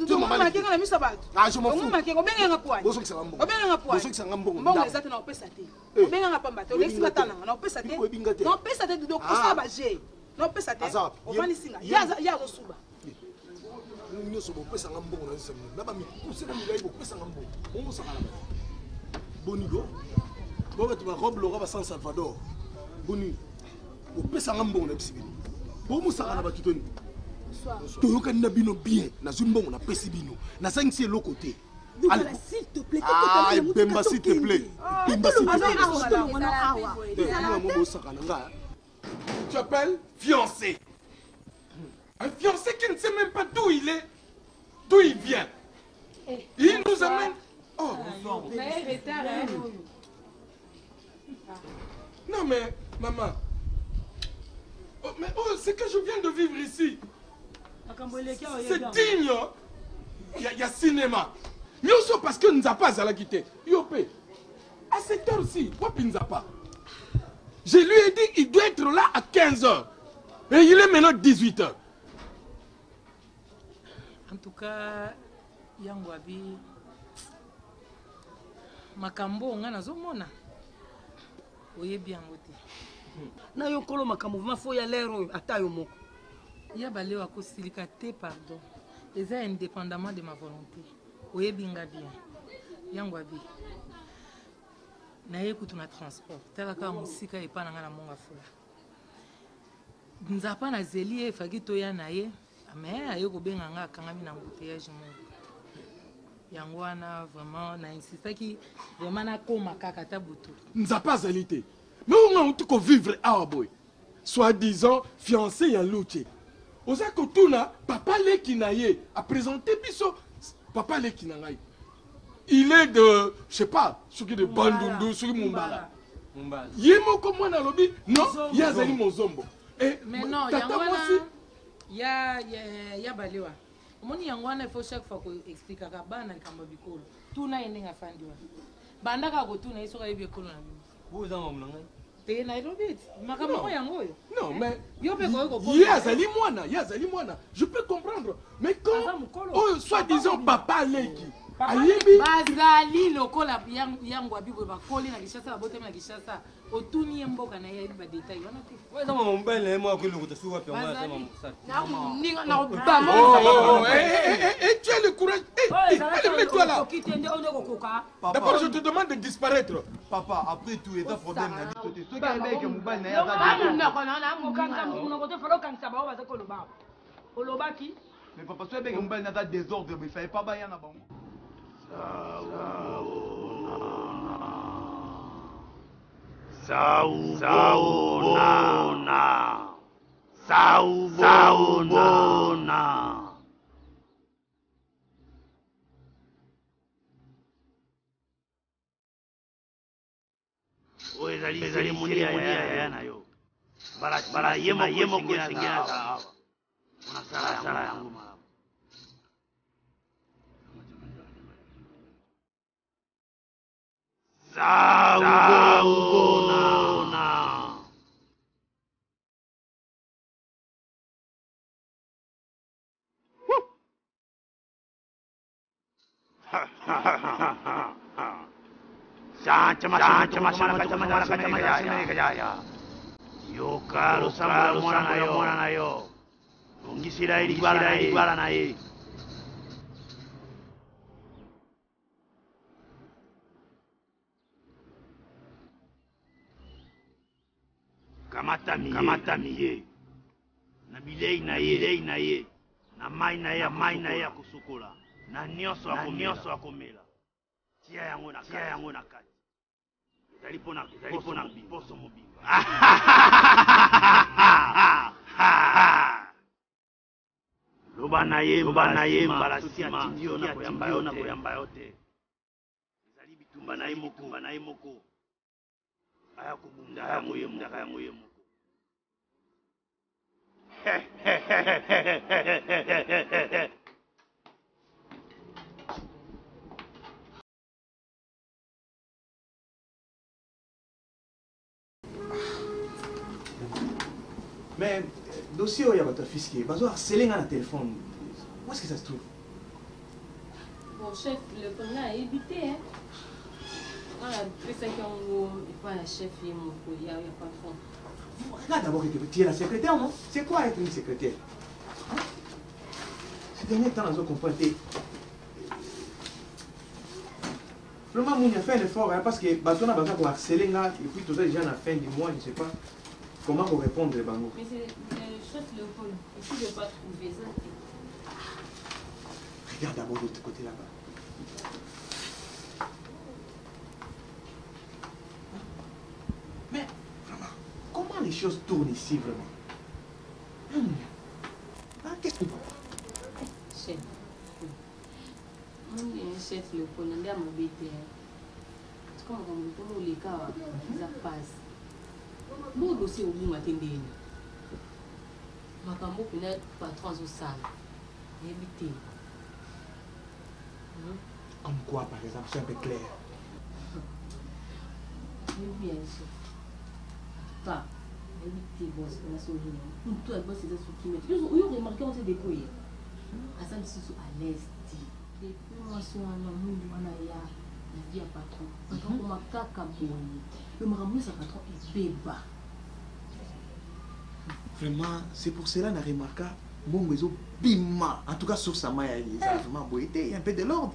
Tu m'as marqué dans la mise à battre. Ah, je m'en fous. On m'a marqué, on bien nga quoi. Boso kisanga mbongo. On bien nga quoi. Boso kisanga mbongo. Mbongo ezate na opesa te. On bien nga pamba te. Olexi batana na opesa te. Na opesa te do kosa ba je. Na opesa te. On va ni singa. Ya zo suba. Nyonso bopesanga mbongo na nsembo na bamikuse na milai bopesanga mbongo omosakala bonigo bobetu barobe lora ba San Salvador boni bopesanga mbongo na bisibino bomosakala bakitoni toyokani na bino bien nazwi mbongo napesi bino nasangisi eloko te s'il te plaît bemba s'il te plaît bemba s'il te plaît. Tu appelles fiancé. Un fiancé qui ne sait même pas d'où il est, d'où il vient. Il nous amène. Oh, non mais, maman. Oh, mais oh, c'est que je viens de vivre ici. C'est digne. Il y a cinéma. Mais aussi parce que nous n'avons pas à la quitter. Yopé. À cette heure-ci, Wapi nous a pas. Je lui ai dit qu'il doit être là à 15h. Et il est maintenant 18h. En tout cas, Yangwabi, makambo nga nazomona. Oye bien ngote. Na yo kolo makambo ma fo ya lero ata yo moko. Ya bale wa kosilika te pardon. Eza indépendamment de ma volonté. Oye binga bien. Yangwabi. Na ye kutu na transport. Tala ka musika epa na nga na monga fola. Nzapa na zeli e faki to ya na ye. Mais ayo ko benga nga kangami na embouteillage mo. Yango wana vraiment na insistaki vraiment na koma kaka ta butu. Nzapa zalité. Mais on a tout ko vivre à boy. Soi-disant fiancé ya Luche. Oza ko tuna papa leki na ye a présenté biso papa leki na ngai. Il est de je sais pas, celui de Bandundu, celui Mumbala. Yemo comme moi na lobi non, yazali mozombo. Et mais non, tata moi aussi ya balewa omoni yango wana ifo chaque fois koexplika ka bana likambo bikolo tuna ye ndenge afandi wana bandaka kotuna ye soki ayebi ekolo na bino oyo eza mamu na ngai te nairobi eti makambo yango oyo non mais yo mpe yazali mwana je peux comprendre mais quand oh soi-disant papa leki ayebi bazali lokola yango abibwe bakoli na Kishasa babotemi na Kishasa otuni ye mboka na ye ba détail wana te oyo eza mama mobali na ye moko eloko suka pe ngwana sama et tu as le courage mets-toi là d'abord je te demande de disparaître papa après tout est un problème na biso te soki ayebeki ke mobali na ye olobaki mais papa soki ayebeki mobali na aza désordre mais fallait pas baya na bango Saubona. Oye, ezali monia ya na yo. Bara yemo kosengela sawa. Unasala yangu mama. Saubona. Yo kalo sambala mwana na yo. Ungisira ili bala na ye. Kamata miye. Na bilei na ye. Na mai na ye ya kusukola. Na nyonso akomela. Tia yango na kati. Ezali pona poso mobimba. Loba na ye mbala sima ndio na koyamba yo te. Ezali bitumba na ye moko. Aya kubunda yango ye moko. Mais dossier où il y a votre fiscal, il va harceler dans le téléphone. Où est-ce que ça se trouve? Bon, chef, le premier a évité. Hein. On a fait 5 ans où il faut un chef et mon il n'y a pas de fond. Regarde d'abord que tu es la secrétaire, non? C'est quoi être une secrétaire? Hein? Ces derniers temps, on comprend. Vraiment, on a fait un effort hein, parce que on a besoin de harceler et puis tout ça déjà à la fin du mois, je ne sais pas comment pour répondre les bangos. Mais c'est le chef Léopold. Et si je ne vais pas trouver ça? Regarde d'abord de l'autre côté là-bas. Mais vraiment, comment les choses tournent ici vraiment? Qu'est-ce qu'on va faire? Chef. Mon chef Léopold, on a m'embêté. C'est comme quand les cas, ça passe. Bon dossier au bout matin. Makambo peut-être patron au salle. Éviter. Comme quoi, par exemple, c'est un peu clair. Bien sûr. Pas. Éviter, bon, c'est la solution. Pour toi, c'est ça ce qui met. Vous avez remarqué, on s'est déployé. À ça, c'est à l'est. Et puis, moi, je suis un homme, la vie à patron. Patron, comme un caca bonne. Le maramou, ça patron est béba. Vraiment, c'est pour cela qu'on a remarqué mon réseau bima. En tout cas, sur sa main, il a vraiment beau été. Il y a un peu de l'ordre.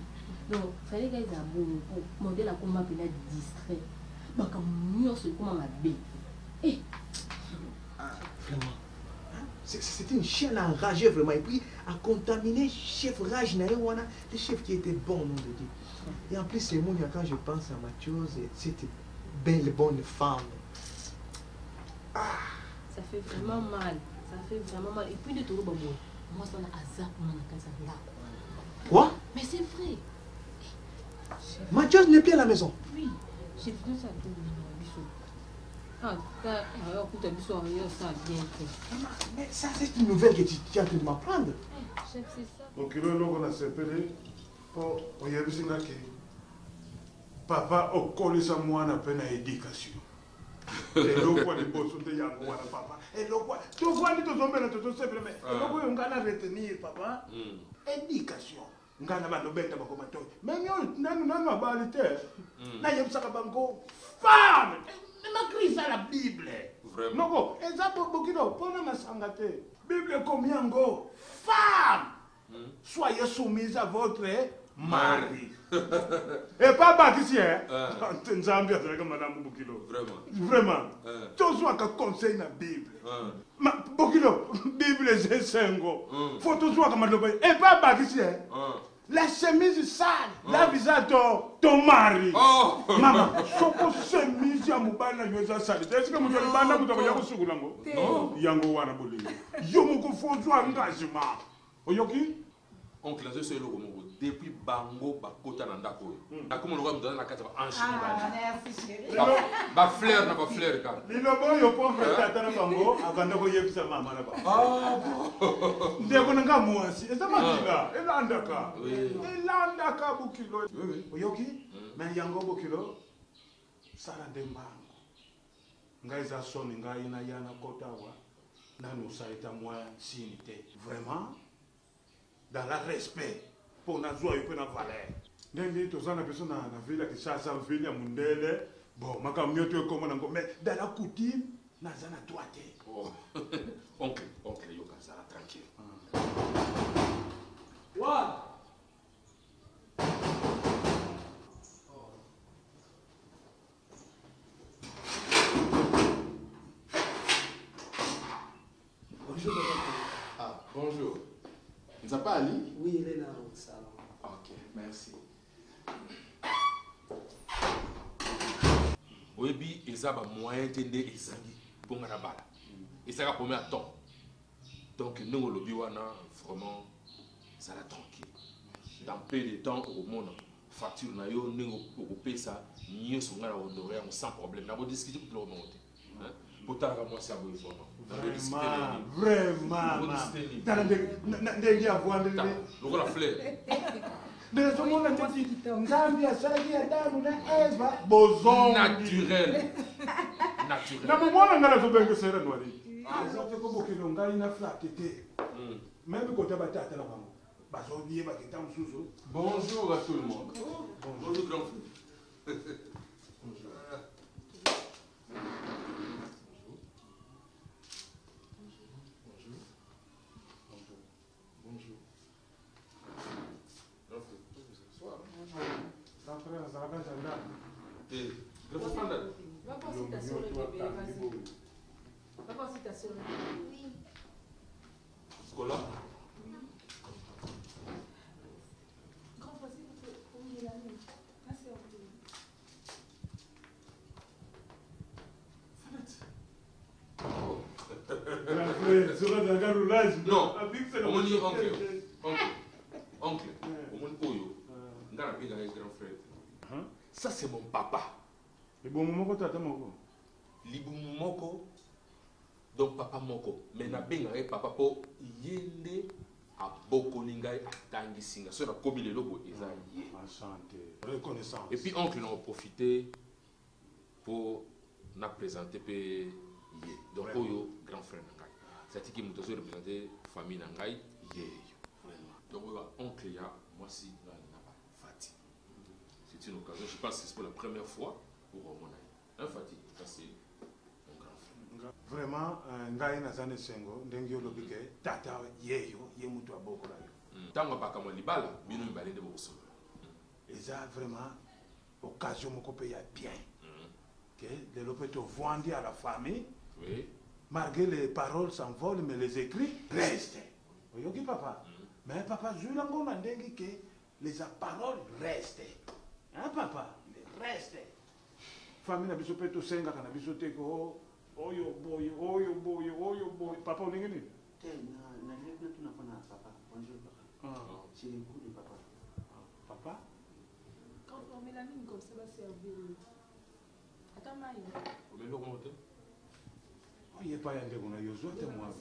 Donc, il fallait qu'ils aient bon pour demander la combat pour être distrait. Donc, comme nous, c'est comment ma bé. Eh! Vraiment. C'était une chienne enragée, vraiment. Et puis, à contaminer chef rage, le chef qui était bon, nom de Dieu. Et en plus, c'est moi, quand je pense à Mathiose, c'était belle, bonne femme. Ça fait vraiment mal. Ça fait vraiment mal. Et puis, de tout le monde, moi, ça a hasard pour mon casa là. Quoi? Mais c'est vrai. Mathiose n'est plus à la maison. Oui. J'ai vu ça pour le bisou. Ah, alors, pour ta bisou, ça a bien fait. Mais ça, c'est une nouvelle que tu es en train de m'apprendre. Chef, c'est ça. Donc, il y a un papa au collège à moi, on a peine à éducation. Et l'eau, quoi, les bosses de Yango, papa. Et l'eau, quoi, tu vois, les deux hommes, les deux hommes, mais l'eau, on va retenir, papa. Éducation. On va le mettre dans le mais nous, on va le faire. Nous, on femme. On a écrit ça la Bible. Vraiment. Non, et ça, pour qui non, pour nous, Bible, combien go? Femme. Soyez soumise à votre mari. Et pas bâti ici, hein? Nzambi a comme Madame Bokilo. Vraiment. Vraiment. Tout ce qui conseille la Bible. Bokilo, Bible c'est 5 ans. Faut tout ce qui est et pas bâti ici, hein? La chemise sale, la visage ton mari. Maman, soko chemise ya mubana nyoza sale. Est-ce que vous avez bana mutaba ya kusukulango? Non. Yango wana boli. Yo moko fozo engagement. Oyoki? Oncle Lazio c'est le Congo depuis bango bakota na ndako. Na comme le roi me donne la carte en Chine. Merci chérie. Ba fleur na ba fleur ka. Lilobo yo pauvre tata na bango akanda ko yebisa mama na ba. Bon. Ndeko nanga mwasi. Eza makila. Elandaka. Elandaka bukilo. Oyoki? Mais yango bukilo. Sara dembango. Ngai za soni ngai na yana kotawa. Nanu saita moya sinité. Vraiment? Dans le respect pour la joie et pour la valeur. Ndenge tozana personne na ville qui chasse en ville ya mundele bon makamioto comme nango mais dans la coutume na zana droite. Oncle yoka ça tranquille. Wa Bonjour. Ah, bonjour. Vous n'avez pas Ali? Oui, il est là au salon. Ok, merci. Oui, ils ont un moyen de les pour la balle. Et ça va pour à temps. Donc, nous, le biwana, vraiment, ça va tranquille. Dans peu de temps, au monde, facture, nous avons ça, nous sommes sans problème. Nous avons discuté pour le remonter. Pourtant, moi, c'est à vous, vraiment. Vraiment. Ndenge ya vwande ni. Loko la fleur. De ce monde a dit Nzambi a sali Adamu na Eva bozongi. Naturel. Na mwana ngala zo benge sere nwali. eza te kobokelo ngai na flate te même kota batata na bango bazoyeba keta mosusu. Bonjour à tout le monde. Bonjour grand frère. Bonjour. Va voir si ta soeur est bébé, vas-y. Va voir si ta soeur est bébé. Oui. Scola. Grand frère, s'il vous plaît, pour lui la nuit. Assez en plus. Non, on dit oncle, grand frère. Ça c'est mon papa. Libumu moko, donc papa moko. Mais na benga papa po yende a boko ningai atangi singa. So na komi le logo ezali. Reconnaissance. Et puis oncle on a profité pour na présenter pe donc oyo grand frère nangai. C'est qui mutozo représenter famille nangai yeyo. Donc oncle ya moi si na Fati. C'est une occasion, je pense que c'est pour la première fois pour mon ami. Un Fati, ça c'est mon grand frère. Vraiment, ngai na zane sengo ndenge olobi ke tata yeyo ye mutu abokola yo. Tango bakama libala bino mbale de bosolo. Eza vraiment occasion moko pe ya bien. Que de l'opéto vondi à la famille. Oui. Malgré les paroles s'envolent mais les écrits restent. Oyoki papa. Mais papa julango na ndenge ke les paroles restent. Hein papa, restent. Famille na biso pe to senga kana biso te ko oyo boy. Papa on ngeni? Te na lebe tu na kona papa. Bonjour papa. C'est le coup de papa. Papa? Quand on met la ligne comme ça va servir. Attends Maï. Mais le remonte. Oye pa yande kuna yo zote moi.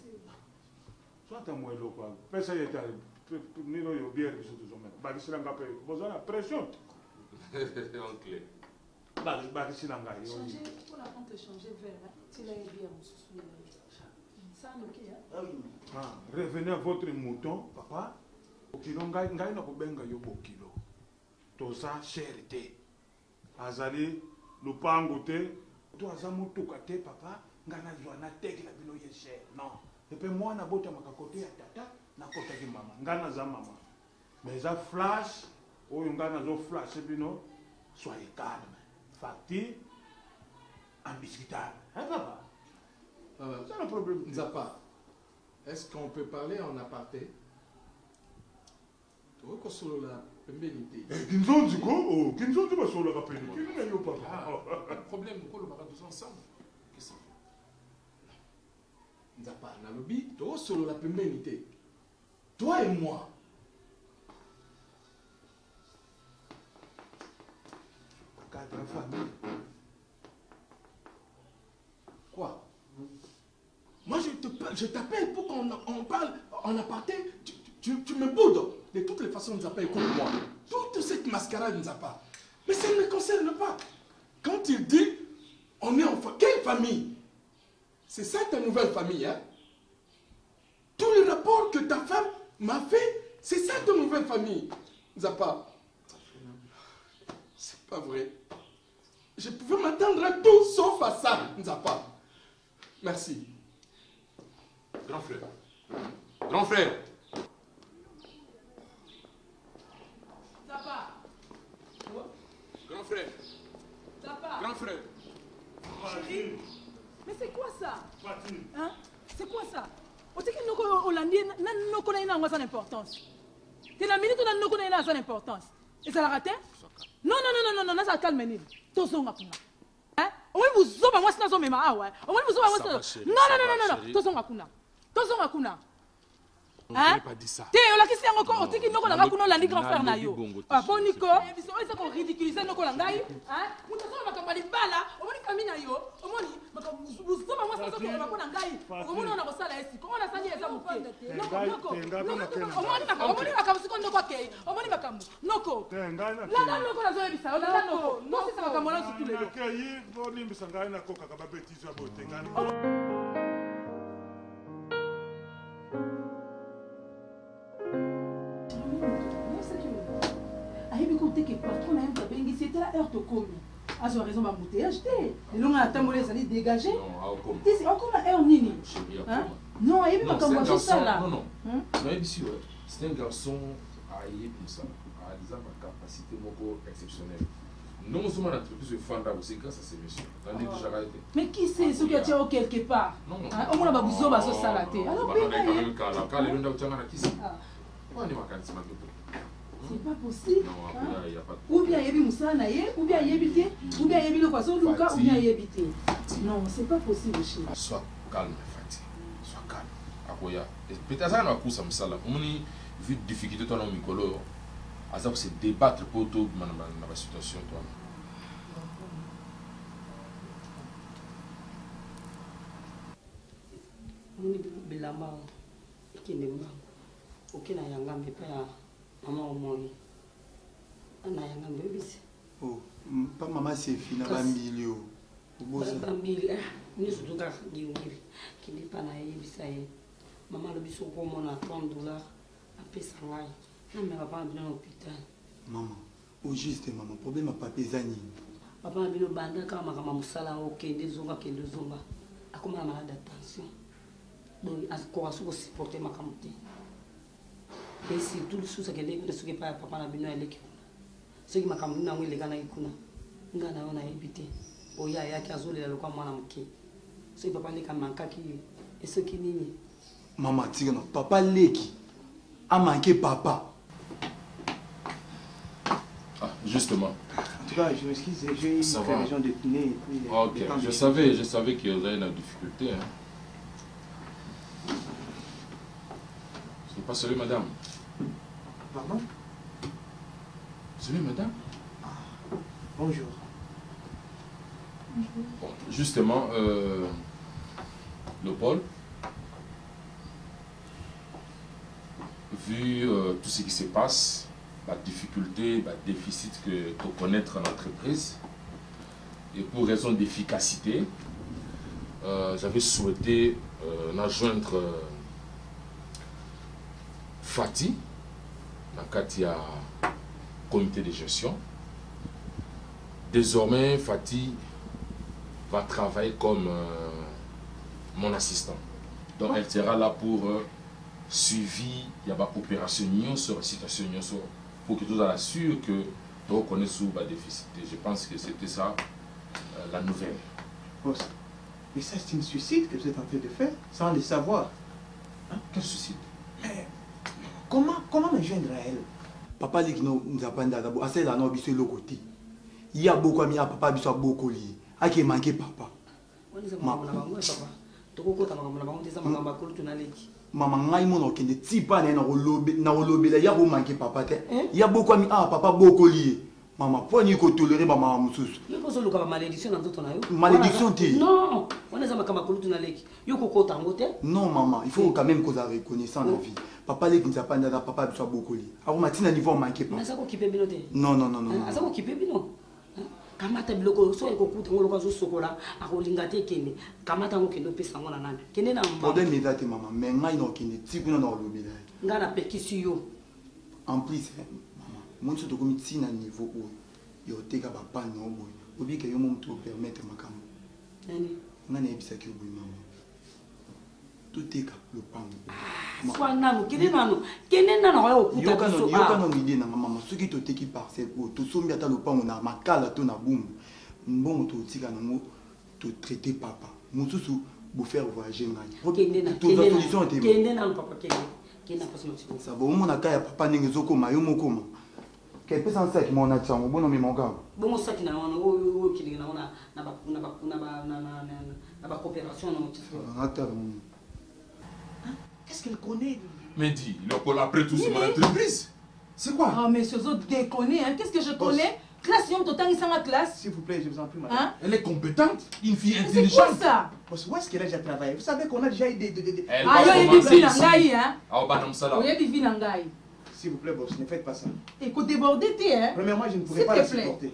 Soit moi lokwa. Pesa yeta nino yo bière biso to zomena. Ba kisila ngape bozana pression. Oncle. Bakisila ngai. Changer, pour la compte changer vers. Tu l'as bien on se souvient. Ça ok hein? Revenez à votre mouton, papa. Okilo ngai na kobenga yo bokilo. Toza cherté. Azali lupango te. To azamutuka te papa. Ngana zwana teki la bino ye cher. Non. Et puis moi na bota makakote ya tata na kota ki mama. Ngana za mama. Mais ça flash oyo ngana zo flash bino. Soyez calme. Fati indiscutable. Hein papa? C'est un problème. Nzapa, est-ce qu'on peut parler en aparté? Tu vois qu'on solo la pembénité. Kinzonzi ko? Oh, kinzonzi ba solo la pembénité. Qui n'est pas pas de problème, nous allons tous ensemble. Qu'est-ce que ça fait? Nzapa, na lobby, tu vois solo la pembénité. Toi et moi. Quatre familles. Quoi? Moi je t'appelle pour qu'on parle en aparté. Tu me boudes. De toutes les façons, Nzapa écoute moi. Toute cette mascarade Nzapa. Mais ça ne me concerne pas. Quand il dit, on est en quelle famille? C'est ça ta nouvelle famille, hein? Tous les rapports que ta femme m'a fait, c'est ça ta nouvelle famille, Nzapa. C'est pas vrai. Je pouvais m'attendre à tout sauf à ça, Nzapa. Merci. Grand frère. Grand frère. Nzapa. Grand frère. Nzapa. Grand frère. Chérie. Mais c'est quoi ça? Hein? C'est quoi ça? On dit que nous Hollandais n'a pas d'importance. C'est la minute où nous n'a pas d'importance. Et ça l'a raté? Non, ça calme. Tout ça, hein? Au moins, vous avez moi, c'est même ah ouais. Au moins, vous avez moi, non. Tout ça, on n'a pas dit ça. T'es là qui s'est encore, t'es qui nous qu'on a qu'on l'a dit grand frère na yo. Ah bon Nico, ils sont qu'on ridiculiser nous qu'on l'a dit, hein? Nous sommes pas capable de bala, au moins famille na yo, au moins vous sommes moi ça qu'on va qu'on ngai. Au moins on a ça là ici. Comment on a ça dit ça mon pied? Noko. Au moins on a comme si qu'on ne pas qu'il. Au moins il va comme. Noko. Là noko la zoe bisa. Là noko. Non c'est ça comme on a sur tous les. Ngai bo limbisa ngai na koka ka ba bêtise ya bote ngani. importe combien. Ah, j'ai raison, m'embouteillage, les longs à tambourler, ça dit dégager. Non, encore ma heure, Nini. Non, il y a ma campagne, ça là. Non, non, ici, c'est un garçon aillé comme ça, a des capacités exceptionnelles. Non seulement l'entreprise de Fanda, c'est grâce à ces messieurs. Mais qui c'est ce qui a tiré quelque part? Au moins, on va vous avoir ce salaté. Alors, c'est pas possible. Ou bien Yebi Moussa Naye, ou bien Yebité, ou bien Yebi le poisson, ou bien Yebité. Non, c'est pas possible chez nous. Sois calme, Fatih. Sois calme. Akoya. Peut-être ça, on a poussé ça, ça là. On a vu difficulté toi dans Mikolo. Ça c'est débattre pour tout dans la situation toi. Bilamba ikende okina yanga mpepa ya mama omoni ana yanga mbebisi oh pas maman c'est fina ba milio obosa ba mili ni sutuka ngiwiri kindi pana yebisa ye mama lo biso ko mona $30 apesa ngai na me papa bino na hôpital maman au juste maman problème papa ezani papa bino banda kama musala okende zonga kende zonga akoma malade attention donc encore à supporter ma camouflage et si tout le chose que les ce qui pas papa na bino eleki ce qui m'a camouflage na ngile kana ikuna ngana ona ebité oya yake azolela lokwa mwana mke ce papa le kamanka ki et ce qui nini maman tigana papa leki a manqué papa ah justement en tout cas je m'excuse j'ai eu une raison de tenir ok je savais qu'il y aurait une difficulté hein. C'est pas celui, madame. Pardon? Celui, madame? Ah, bonjour. Bon, justement, le Paul, vu tout ce qui se passe, la difficulté, le déficit que pour connaître l'entreprise, et pour raison d'efficacité, j'avais souhaité joindre Fatih, dans le cadre du comité de gestion. Désormais, Fatih va travailler comme mon assistant. Donc, elle sera là pour suivi, il y a une opération sur la situation pour que tout soit sûr que nous reconnaissons le déficit. Je pense que c'était ça la nouvelle. Boss, mais ça, c'est un suicide que vous êtes en train de faire sans le savoir. Hein? Quel suicide? Mais comment me joindre à elle? Papa dit que nous avons d'abord assez la non biso côté. Il y a beaucoup de papa biso beaucoup lié. A qui manqué papa. Maman ngai mon okende tipa na lobela ya bo manqué papa te. Il y a beaucoup de papa beaucoup lié. Maman pour ni ko tolérer maman mususu. Yoko zo loka malédiction na nzoto na yo. Malédiction te. Non, on est kama kolutu na leki. Yoko ko tango te. Non maman, il faut quand même qu'on a reconnaissance dans la vie. Papa les qui n'a pas d'ada papa soit beaucoup li. Alors matina niveau manqué pas. Mais ça ko kipe bino te. Non. Ça ko kipe bino. Kamata biloko so ko kuta ngolo ka zo sokola akolinga te kende. Kamata ngo kendo pesa ngo na nani. Kende na mba. Problème est date maman, mais ngai no kende tikuna na lobela. Ngana pekisi yo. En plus maman, mon so to komi tina niveau où yo teka papa no boy. Obi ke yo mo to permettre makambo. Nani? Ngana ebisa ki boy maman. Tout est le pan. Soit nano, kene nano wa okuta biso. Yo kana ngide na maman, ce qui te teki parcelle ou to sombi ata le pan na makala to na boum. Mbongo to tika na ngo to traiter papa. Mususu bo faire voyager ngai. Kende na papa kende. Kende na passe mo. Ça bon mon akaya papa ningi zoko mayo mokoma. Ke pesa nsa ki mona tsango bono mi monga. Bongo saki na wana o kili na wana na ba coopération na Attends. Qu'est-ce qu'elle connaît? Mais dis, après tout, c'est mon entreprise. C'est quoi? Oh, mais ces autres déconner, hein? Qu'est-ce que je connais? Classe, yom totan, ils sont en classe. S'il vous plaît, je vous en prie, madame. Hein? Elle est compétente, une fille intelligente. C'est quoi ça? Où est-ce qu'elle a déjà travaillé? Vous savez qu'on a déjà eu des... Ah, il y a des nangai, hein? Ah, bah non, ça là. Il y a des nangai. S'il vous plaît, boss, ne faites pas ça. Écoute, déborder, hein? Premièrement, je ne pourrais pas la supporter.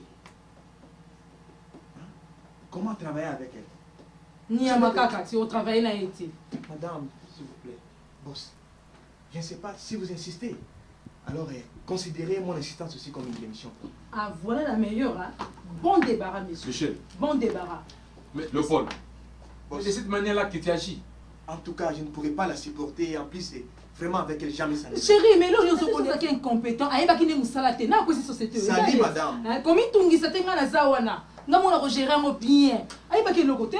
Comment travailler avec elle? Ni à Makaka, si on travaille là, madame, s'il vous plaît. Boss, je ne sais pas si vous insistez. Alors, considérez mon assistance aussi comme une démission. Ah, voilà la meilleure. Hein. Bon débarras, monsieur. Michel. Bon débarras. Mais Léopold, c'est de cette manière-là que tu agis. En tout cas, je ne pourrais pas la supporter. En plus, c'est vraiment avec elle, jamais ça. Chérie, mais là, je suis qui est incompétent. Aïe, bah, qui n'est moussala, t'es n'a quoi cette société. Salut, madame. Comme il tungi, ça t'es na zawana. N'a mon a géré un bien. Aïe, bah, qui est le côté.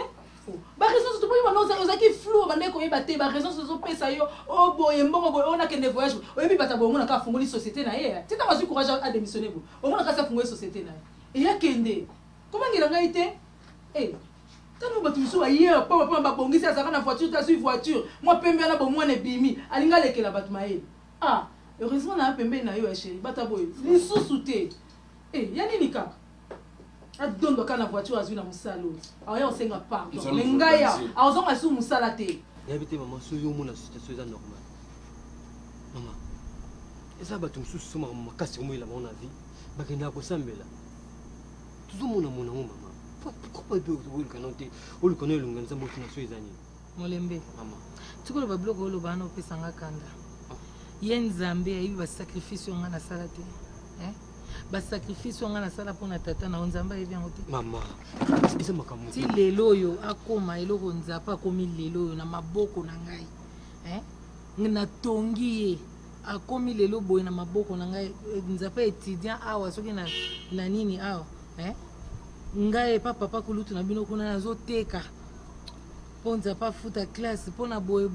Bah, raison, c'est tout pour moi, non, ça qui flou, bah, n'est qu'on y batté, bah, raison, c'est son ça yo. Oh, boy, on a qu'un voyage. Oh, et puis, bah, t'as bon, on a qu'à fonder une société, na, tu t'as pas eu courage à démissionner, vous. Au moins, on a qu'à fonder une société, na. Et il y a Kende. Comment il a été? Eh. Quand nous battons ailleurs, papa babongi ça na voiture, tu as su voiture. Moi pembe na bo moi ne bimi. Alinga leke la batmae. Ah, heureusement na pembe na yo chérie. Bataboy. Li sous-souté. Eh, yani nika. Adondo kana voiture azu na musalo. Aya osenga pardon. Ngaya, azonga su musala te. Yabite maman so yo mona situation est normale. Maman. Eza batum sous soma makasi mo ila mona vie. Bakenda ko sambela. Toujours mona maman. Pourquoi tu connais le ngana zambo tuna soyeza nini molembe mama tikolo ba bloko lo bana opesanga kanda yen zambe ayibi ba sacrifice nga na sala te ba sacrifice nga na sala pona tata na nzamba yebi yango te mama eza makambo ti lelo yo akoma eloko nzapa komi lelo yo na maboko na ngai ngina tongi ye akomi lelo boye na maboko na ngai nzapa étudiant awa soki na nini awa ngai papa kulutu na bino kuna nazoteka po nzapa futa classe po na boye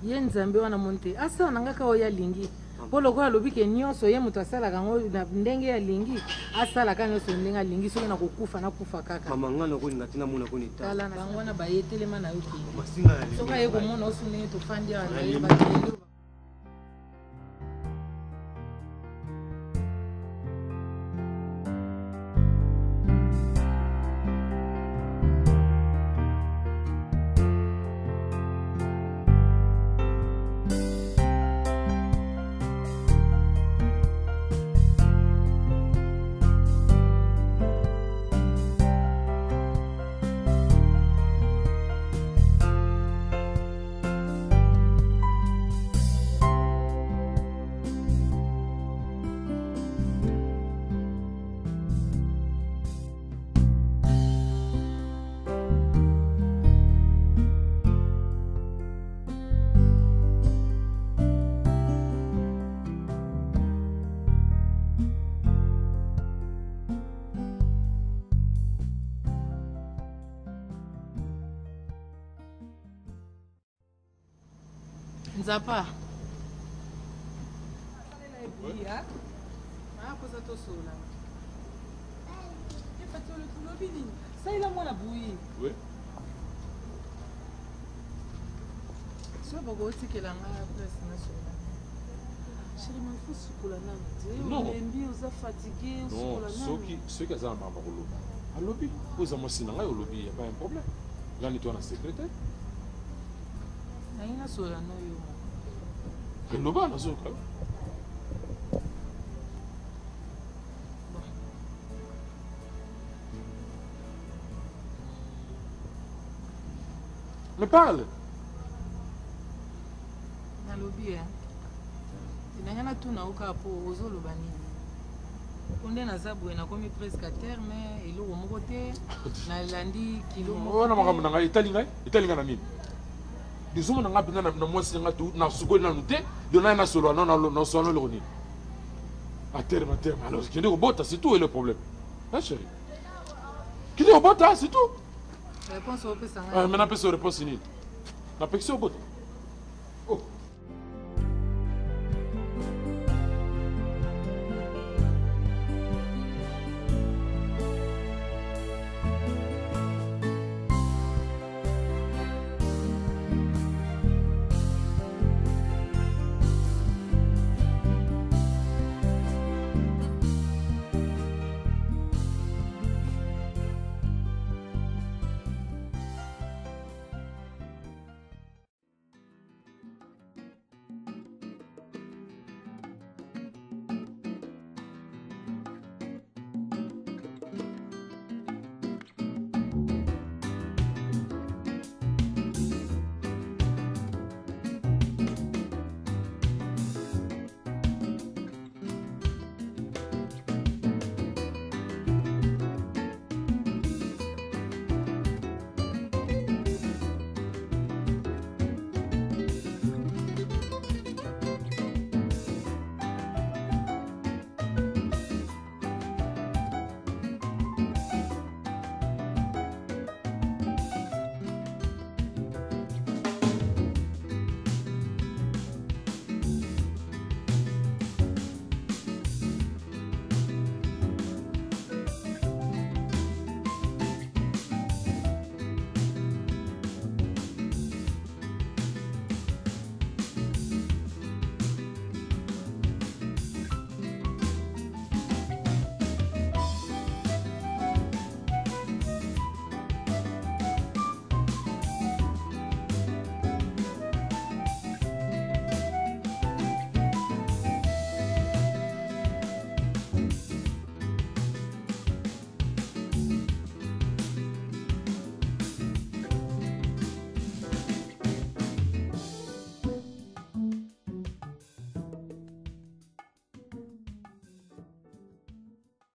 ye nzambe wana monte asa na ngaka oyo alingi po lokola alobi ke nyonso ye moto asalaka yango na ndenge ya lingi asalaka nyonso ndenge alingi soki na kokufa nakufa kaka mama nga na kolinga tina mona koni tala na bango wana bayetelema na yo masinga ya soka ye komona osu ndenge tofandi awa na ye bakelo Nzapa. Oui. Ah, posa to sola. Et pas le tout lobby. Ça il a moi la bouillie. Oui. So ba go tikela nga place na sola. Chérie, mais il faut soukola na. Non. Mbi oza fatigué, soukola na. Ceux qui ont mama ko lobby. A lobby, posa mo sinanga yo lobby, y a pas un problème. Gani toi na secrétaire. Naina sola no yo. Le bas, na soka. Me parle. Na lobby tinanga tu na oka po ozoloba nini. Onde na zabwe na komi presque à terme eloko moko te na landi kilo moko. Ona makambo nanga italinga na nini? Disons na ngapinga na mwasi nga tu na sukoli na nute dona na solo na solo le roni. À terme alors qui est au bota c'est tout le problème. Hein chérie? Qui est au bota c'est tout. Réponse au pesa. Maintenant réponse ni. Na pexo au bota.